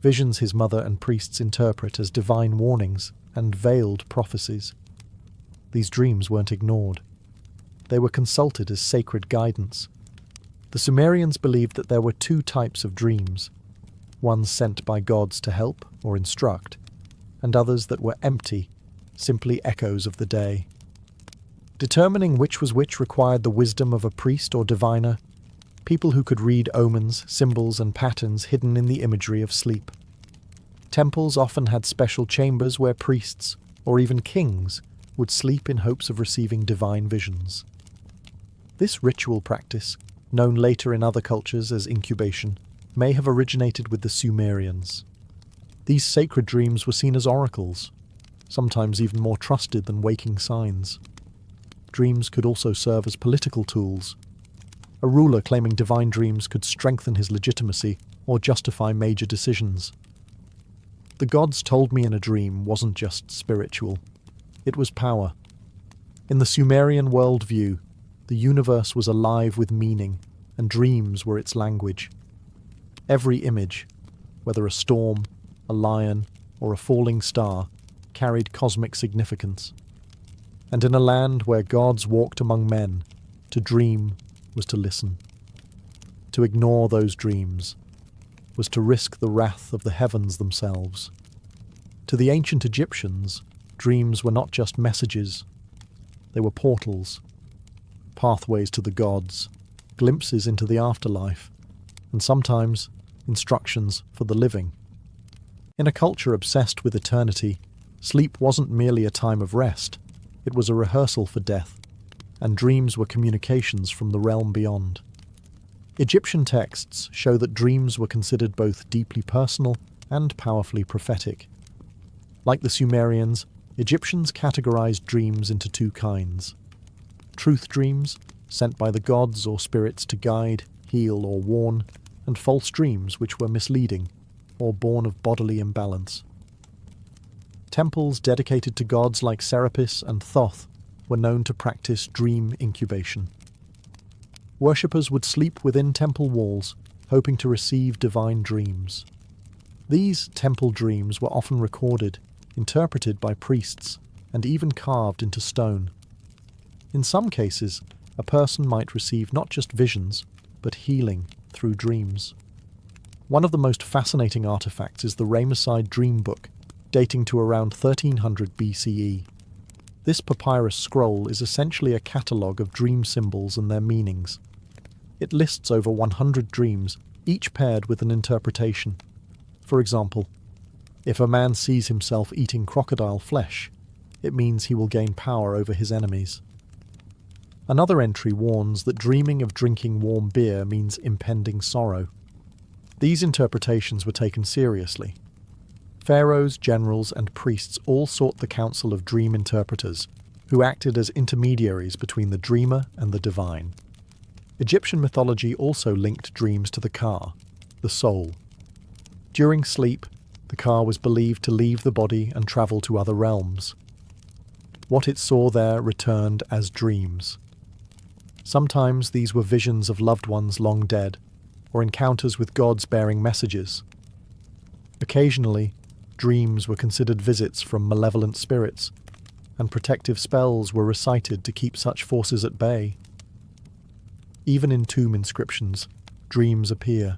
visions his mother and priests interpret as divine warnings and veiled prophecies. These dreams weren't ignored. They were consulted as sacred guidance. The Sumerians believed that there were two types of dreams, one sent by gods to help or instruct, and others that were empty, simply echoes of the day. Determining which was which required the wisdom of a priest or diviner, people who could read omens, symbols, and patterns hidden in the imagery of sleep. Temples often had special chambers where priests, or even kings, would sleep in hopes of receiving divine visions. This ritual practice, known later in other cultures as incubation, may have originated with the Sumerians. These sacred dreams were seen as oracles, sometimes even more trusted than waking signs. Dreams could also serve as political tools. A ruler claiming divine dreams could strengthen his legitimacy or justify major decisions. The gods told me in a dream wasn't just spiritual. It was power. In the Sumerian worldview, the universe was alive with meaning, and dreams were its language. Every image, whether a storm, a lion, or a falling star, carried cosmic significance. And in a land where gods walked among men, to dream was to listen. To ignore those dreams was to risk the wrath of the heavens themselves. To the ancient Egyptians, dreams were not just messages. They were portals, pathways to the gods, glimpses into the afterlife, and sometimes instructions for the living. In a culture obsessed with eternity, sleep wasn't merely a time of rest, it was a rehearsal for death, and dreams were communications from the realm beyond. Egyptian texts show that dreams were considered both deeply personal and powerfully prophetic. Like the Sumerians, Egyptians categorized dreams into two kinds: truth dreams, sent by the gods or spirits to guide, heal, or warn, and false dreams which were misleading, or born of bodily imbalance. Temples dedicated to gods like Serapis and Thoth were known to practice dream incubation. Worshippers would sleep within temple walls, hoping to receive divine dreams. These temple dreams were often recorded, interpreted by priests, and even carved into stone. In some cases, a person might receive not just visions, but healing through dreams. One of the most fascinating artifacts is the Ramesside Dream Book, dating to around 1300 BCE. This papyrus scroll is essentially a catalogue of dream symbols and their meanings. It lists over 100 dreams, each paired with an interpretation. For example, if a man sees himself eating crocodile flesh, it means he will gain power over his enemies. Another entry warns that dreaming of drinking warm beer means impending sorrow. These interpretations were taken seriously. Pharaohs, generals, and priests all sought the counsel of dream interpreters, who acted as intermediaries between the dreamer and the divine. Egyptian mythology also linked dreams to the ka, the soul. During sleep, the ka was believed to leave the body and travel to other realms. What it saw there returned as dreams. Sometimes these were visions of loved ones long dead, or encounters with gods bearing messages. Occasionally, dreams were considered visits from malevolent spirits, and protective spells were recited to keep such forces at bay. Even in tomb inscriptions, dreams appear.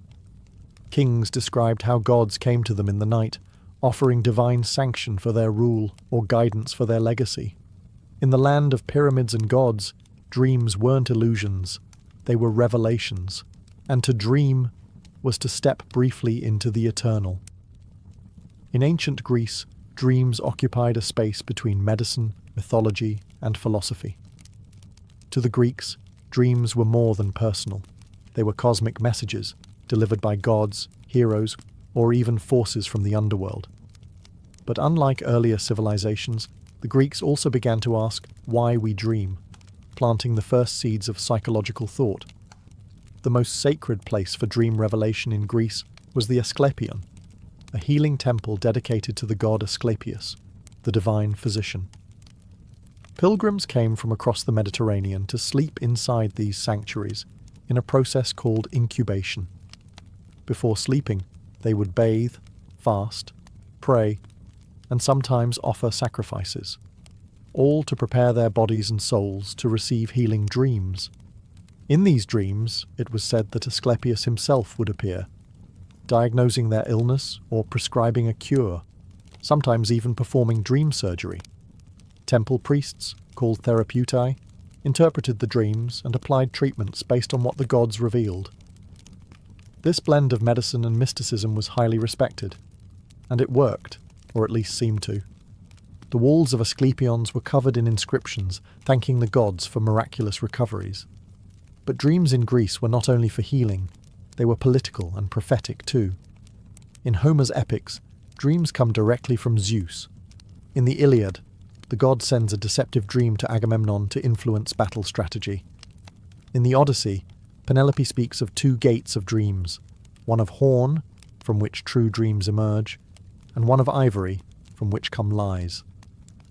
Kings described how gods came to them in the night, offering divine sanction for their rule or guidance for their legacy. In the land of pyramids and gods, dreams weren't illusions, they were revelations, and to dream was to step briefly into the eternal. In ancient Greece, dreams occupied a space between medicine, mythology, and philosophy. To the Greeks, dreams were more than personal. They were cosmic messages, delivered by gods, heroes, or even forces from the underworld. But unlike earlier civilizations, the Greeks also began to ask why we dream, planting the first seeds of psychological thought. The most sacred place for dream revelation in Greece was the Asclepion, a healing temple dedicated to the god Asclepius, the divine physician. Pilgrims came from across the Mediterranean to sleep inside these sanctuaries in a process called incubation. Before sleeping, they would bathe, fast, pray, and sometimes offer sacrifices, all to prepare their bodies and souls to receive healing dreams. In these dreams, it was said that Asclepius himself would appear, diagnosing their illness or prescribing a cure. sometimes even performing dream surgery. Temple priests, called therapeutai, interpreted the dreams and applied treatments based on what the gods revealed. This blend of medicine and mysticism was highly respected, and it worked, or at least seemed to. The walls of Asclepions were covered in inscriptions thanking the gods for miraculous recoveries. But dreams in Greece were not only for healing, they were political and prophetic too. In Homer's epics, dreams come directly from Zeus. In the Iliad, the god sends a deceptive dream to Agamemnon to influence battle strategy. In the Odyssey, Penelope speaks of two gates of dreams, one of horn, from which true dreams emerge, and one of ivory, from which come lies.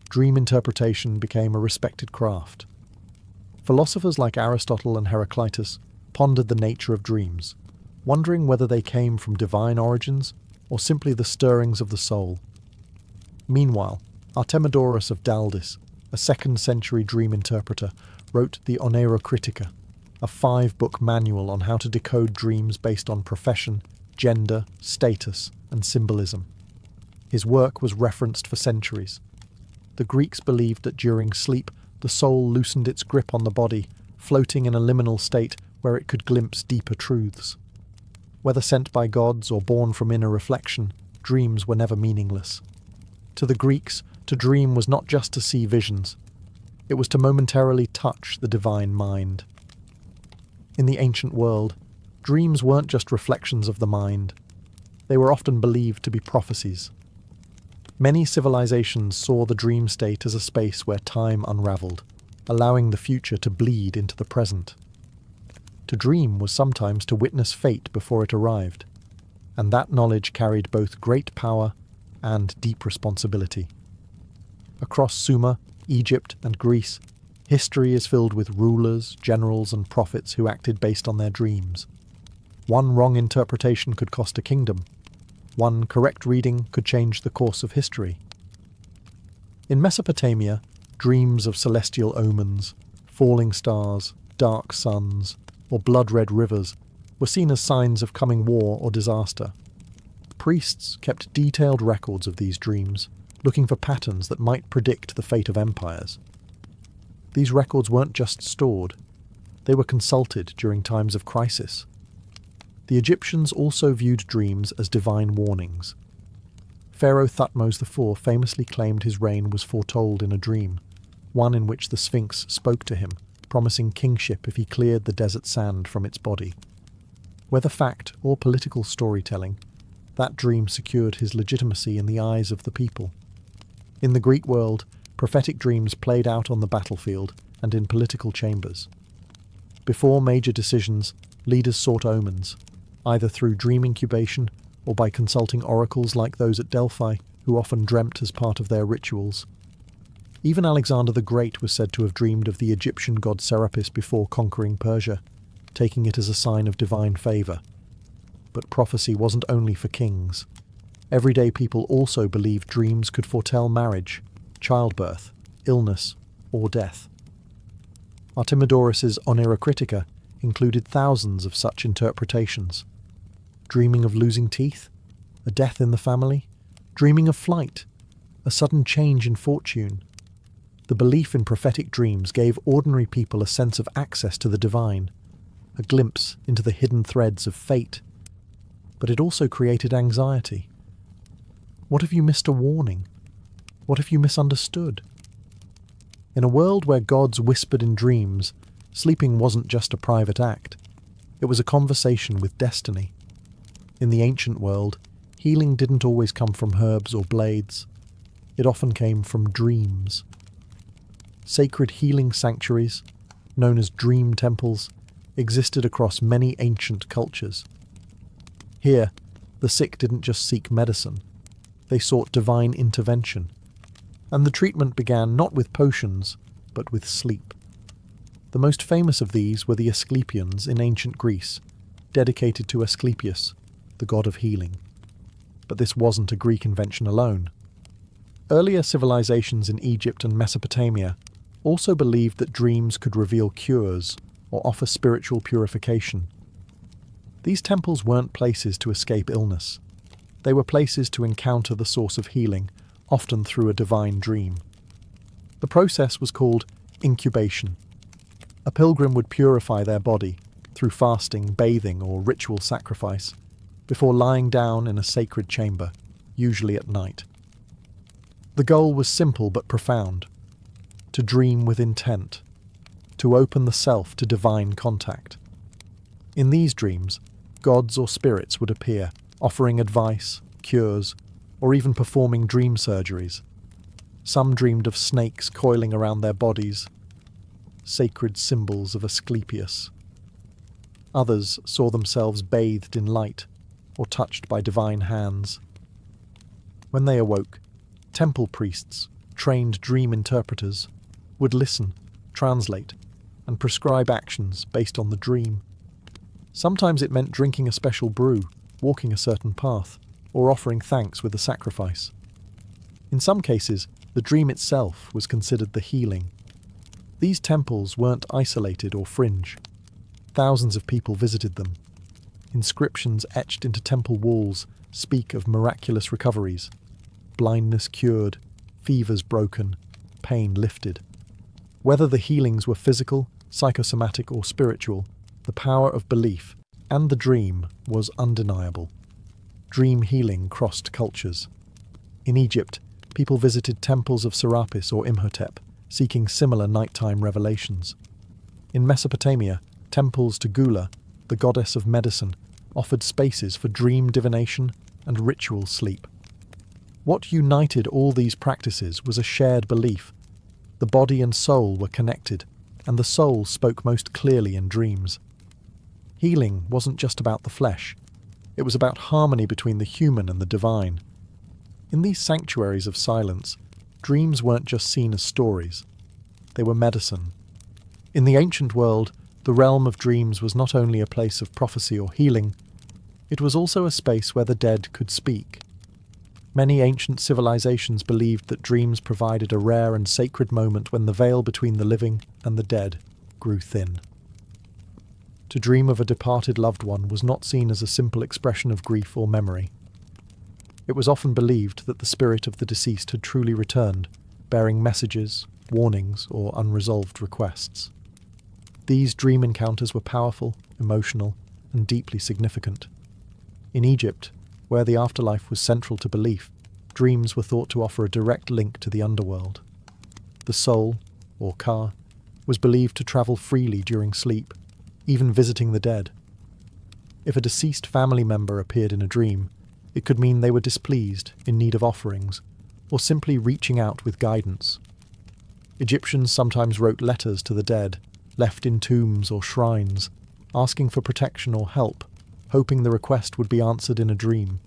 Dream interpretation became a respected craft. Philosophers like Aristotle and Heraclitus pondered the nature of dreams, wondering whether they came from divine origins or simply the stirrings of the soul. Meanwhile, Artemidorus of Daldis, a 2nd century dream interpreter, wrote the Oneirocritica, a 5-book manual on how to decode dreams based on profession, gender, status, and symbolism. His work was referenced for centuries. The Greeks believed that during sleep, the soul loosened its grip on the body, floating in a liminal state where it could glimpse deeper truths. Whether sent by gods or born from inner reflection, dreams were never meaningless. To the Greeks, to dream was not just to see visions. It was to momentarily touch the divine mind. In the ancient world, dreams weren't just reflections of the mind. They were often believed to be prophecies. Many civilizations saw the dream state as a space where time unraveled, allowing the future to bleed into the present. To dream was sometimes to witness fate before it arrived, and that knowledge carried both great power and deep responsibility. Across Sumer, Egypt, and Greece, history is filled with rulers, generals, and prophets who acted based on their dreams. One wrong interpretation could cost a kingdom. One correct reading could change the course of history. In Mesopotamia, dreams of celestial omens, falling stars, dark suns, or blood-red rivers were seen as signs of coming war or disaster. Priests kept detailed records of these dreams, looking for patterns that might predict the fate of empires. These records weren't just stored, they were consulted during times of crisis. The Egyptians also viewed dreams as divine warnings. Pharaoh Thutmose IV famously claimed his reign was foretold in a dream, one in which the Sphinx spoke to him, promising kingship if he cleared the desert sand from its body. Whether fact or political storytelling, that dream secured his legitimacy in the eyes of the people. In the Greek world, prophetic dreams played out on the battlefield and in political chambers. Before major decisions, leaders sought omens, either through dream incubation or by consulting oracles like those at Delphi, who often dreamt as part of their rituals. Even Alexander the Great was said to have dreamed of the Egyptian god Serapis before conquering Persia, taking it as a sign of divine favour. But prophecy wasn't only for kings. Everyday people also believed dreams could foretell marriage, childbirth, illness, or death. Artemidorus's Oneirocritica included thousands of such interpretations. Dreaming of losing teeth, a death in the family, dreaming of flight, a sudden change in fortune. The belief in prophetic dreams gave ordinary people a sense of access to the divine, a glimpse into the hidden threads of fate. But it also created anxiety. What if you missed a warning? What if you misunderstood? In a world where gods whispered in dreams, sleeping wasn't just a private act. It was a conversation with destiny. In the ancient world, healing didn't always come from herbs or blades. It often came from dreams. Sacred healing sanctuaries, known as dream temples, existed across many ancient cultures. Here, the sick didn't just seek medicine. They sought divine intervention. And the treatment began not with potions, but with sleep. The most famous of these were the Asclepions in ancient Greece, dedicated to Asclepius, the god of healing. But this wasn't a Greek invention alone. Earlier civilizations in Egypt and Mesopotamia also believed that dreams could reveal cures or offer spiritual purification. These temples weren't places to escape illness. They were places to encounter the source of healing, often through a divine dream. The process was called incubation. A pilgrim would purify their body through fasting, bathing, or ritual sacrifice before lying down in a sacred chamber, usually at night. The goal was simple but profound: to dream with intent, to open the self to divine contact. In these dreams, gods or spirits would appear, offering advice, cures, or even performing dream surgeries. Some dreamed of snakes coiling around their bodies, sacred symbols of Asclepius. Others saw themselves bathed in light or touched by divine hands. When they awoke, temple priests, trained dream interpreters, would listen, translate, and prescribe actions based on the dream. Sometimes it meant drinking a special brew, walking a certain path, or offering thanks with a sacrifice. In some cases, the dream itself was considered the healing. These temples weren't isolated or fringe. Thousands of people visited them. Inscriptions etched into temple walls speak of miraculous recoveries: blindness cured, fevers broken, pain lifted. Whether the healings were physical, psychosomatic, or spiritual, the power of belief and the dream was undeniable. Dream healing crossed cultures. In Egypt, people visited temples of Serapis or Imhotep, seeking similar nighttime revelations. In Mesopotamia, temples to Gula, the goddess of medicine, offered spaces for dream divination and ritual sleep. What united all these practices was a shared belief. The body and soul were connected, and the soul spoke most clearly in dreams. Healing wasn't just about the flesh. It was about harmony between the human and the divine. In these sanctuaries of silence, dreams weren't just seen as stories. They were medicine. In the ancient world, the realm of dreams was not only a place of prophecy or healing, it was also a space where the dead could speak. Many ancient civilizations believed that dreams provided a rare and sacred moment when the veil between the living and the dead grew thin. To dream of a departed loved one was not seen as a simple expression of grief or memory. It was often believed that the spirit of the deceased had truly returned, bearing messages, warnings, or unresolved requests. These dream encounters were powerful, emotional, and deeply significant. In Egypt, where the afterlife was central to belief, dreams were thought to offer a direct link to the underworld. The soul, or Ka, was believed to travel freely during sleep, even visiting the dead. If a deceased family member appeared in a dream, it could mean they were displeased, in need of offerings, or simply reaching out with guidance. Egyptians sometimes wrote letters to the dead, left in tombs or shrines, asking for protection or help, hoping the request would be answered in a dream.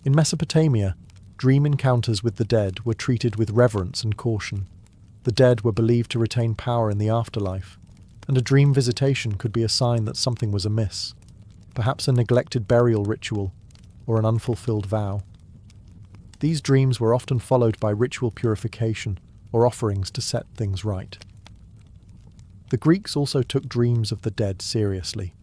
In Mesopotamia, dream encounters with the dead were treated with reverence and caution. The dead were believed to retain power in the afterlife, and a dream visitation could be a sign that something was amiss, perhaps a neglected burial ritual or an unfulfilled vow. These dreams were often followed by ritual purification or offerings to set things right. The Greeks also took dreams of the dead seriously.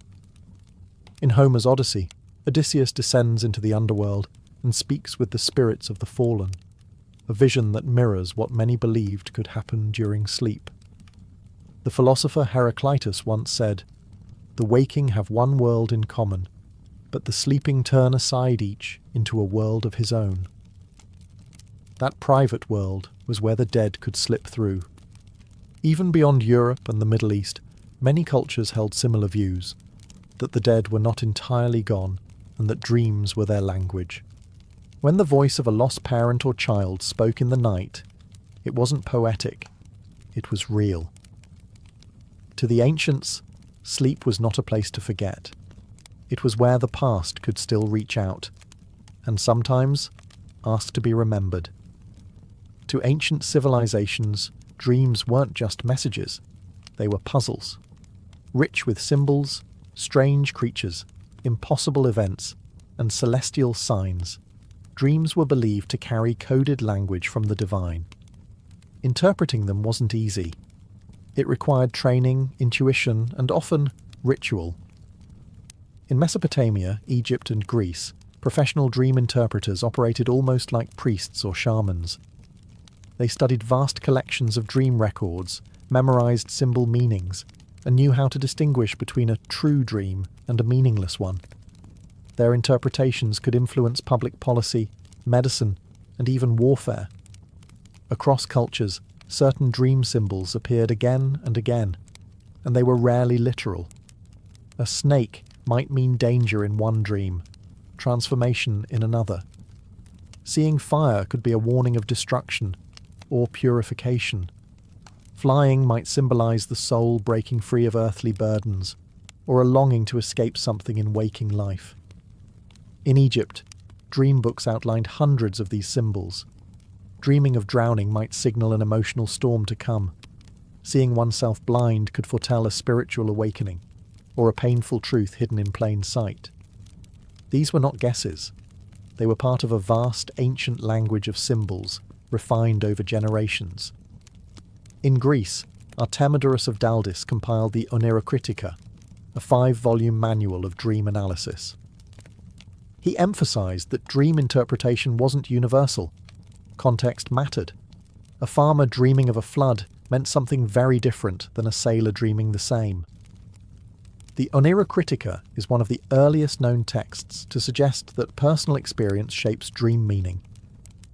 In Homer's Odyssey, Odysseus descends into the underworld and speaks with the spirits of the fallen, a vision that mirrors what many believed could happen during sleep. The philosopher Heraclitus once said, "The waking have one world in common, but the sleeping turn aside each into a world of his own." That private world was where the dead could slip through. Even beyond Europe and the Middle East, many cultures held similar views, that the dead were not entirely gone and that dreams were their language. When the voice of a lost parent or child spoke in the night, it wasn't poetic, it was real. To the ancients, sleep was not a place to forget. It was where the past could still reach out, and sometimes ask to be remembered. To ancient civilizations, dreams weren't just messages, they were puzzles. Rich with symbols, strange creatures, impossible events, and celestial signs, dreams were believed to carry coded language from the divine. Interpreting them wasn't easy. It required training, intuition, and often ritual. In Mesopotamia, Egypt, and Greece, Professional dream interpreters operated almost like priests or shamans. They studied vast collections of dream records, memorized symbol meanings, and knew how to distinguish between a true dream and a meaningless one. Their interpretations could influence public policy, medicine, and even warfare. Across cultures, certain dream symbols appeared again and again, and they were rarely literal. A snake might mean danger in one dream, transformation in another. Seeing fire could be a warning of destruction or purification. Flying might symbolize the soul breaking free of earthly burdens, or a longing to escape something in waking life. In Egypt, dream books outlined hundreds of these symbols. Dreaming of drowning might signal an emotional storm to come. Seeing oneself blind could foretell a spiritual awakening, or a painful truth hidden in plain sight. These were not guesses. They were part of a vast, ancient language of symbols, refined over generations. In Greece, Artemidorus of Daldis compiled the Oneirocritica, a 5-volume manual of dream analysis. He emphasized that dream interpretation wasn't universal. Context mattered. A farmer dreaming of a flood meant something very different than a sailor dreaming the same. The Oneirocritica is one of the earliest known texts to suggest that personal experience shapes dream meaning,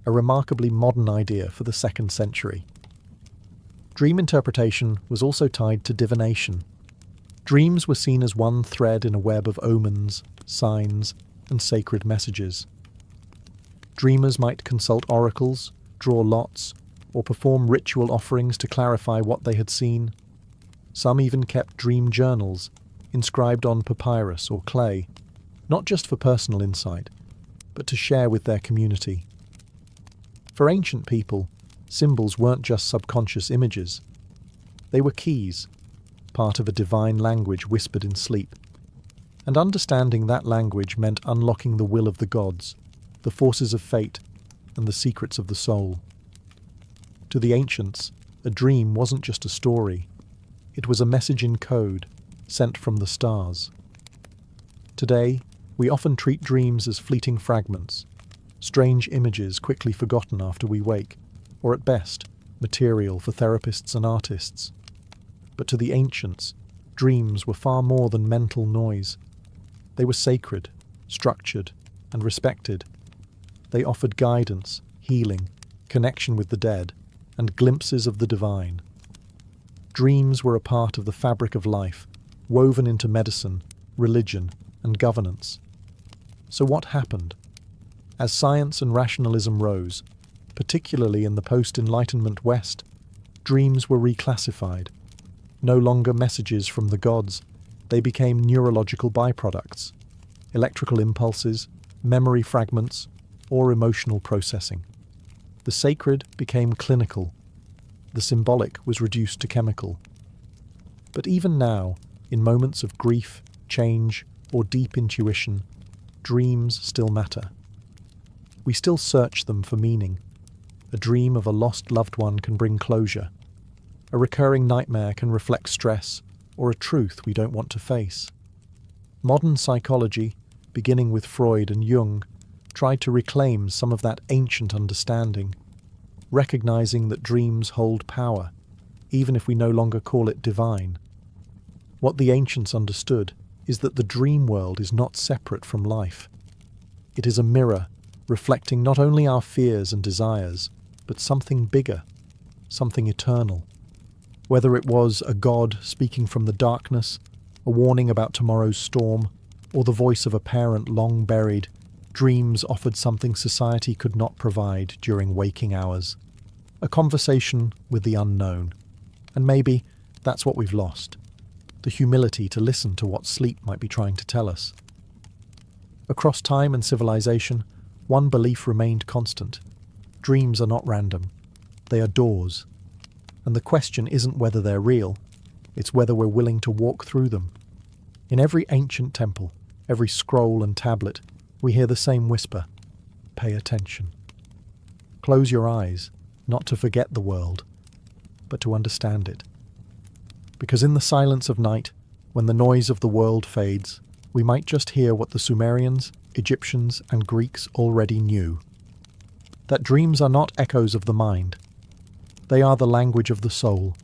a remarkably modern idea for the 2nd century. Dream interpretation was also tied to divination. Dreams were seen as one thread in a web of omens, signs, and sacred messages. Dreamers might consult oracles, draw lots, or perform ritual offerings to clarify what they had seen. Some even kept dream journals, inscribed on papyrus or clay, not just for personal insight, but to share with their community. For ancient people, symbols weren't just subconscious images. They were keys, part of a divine language whispered in sleep. And understanding that language meant unlocking the will of the gods, the forces of fate, and the secrets of the soul. To the ancients, a dream wasn't just a story. It was a message in code, sent from the stars. Today, we often treat dreams as fleeting fragments, strange images quickly forgotten after we wake, or at best, material for therapists and artists. But to the ancients, dreams were far more than mental noise. They were sacred, structured, and respected. They offered guidance, healing, connection with the dead, and glimpses of the divine. Dreams were a part of the fabric of life, woven into medicine, religion, and governance. So what happened? As science and rationalism rose, particularly in the post-Enlightenment West, dreams were reclassified. No longer messages from the gods, they became neurological byproducts, electrical impulses, memory fragments, or emotional processing. The sacred became clinical. The symbolic was reduced to chemical. But even now, in moments of grief, change, or deep intuition, dreams still matter. We still search them for meaning. A dream of a lost loved one can bring closure. A recurring nightmare can reflect stress or a truth we don't want to face. Modern psychology, beginning with Freud and Jung, tried to reclaim some of that ancient understanding, recognizing that dreams hold power, even if we no longer call it divine. What the ancients understood is that the dream world is not separate from life. It is a mirror, reflecting not only our fears and desires, but something bigger, something eternal. Whether it was a god speaking from the darkness, a warning about tomorrow's storm, or the voice of a parent long buried, dreams offered something society could not provide during waking hours. A conversation with the unknown. And maybe that's what we've lost. The humility to listen to what sleep might be trying to tell us. Across time and civilization, one belief remained constant. Dreams are not random. They are doors. And the question isn't whether they're real, it's whether we're willing to walk through them. In every ancient temple, every scroll and tablet, we hear the same whisper: pay attention. Close your eyes, not to forget the world, but to understand it. Because in the silence of night, when the noise of the world fades, we might just hear what the Sumerians, Egyptians, and Greeks already knew. That dreams are not echoes of the mind. They are the language of the soul,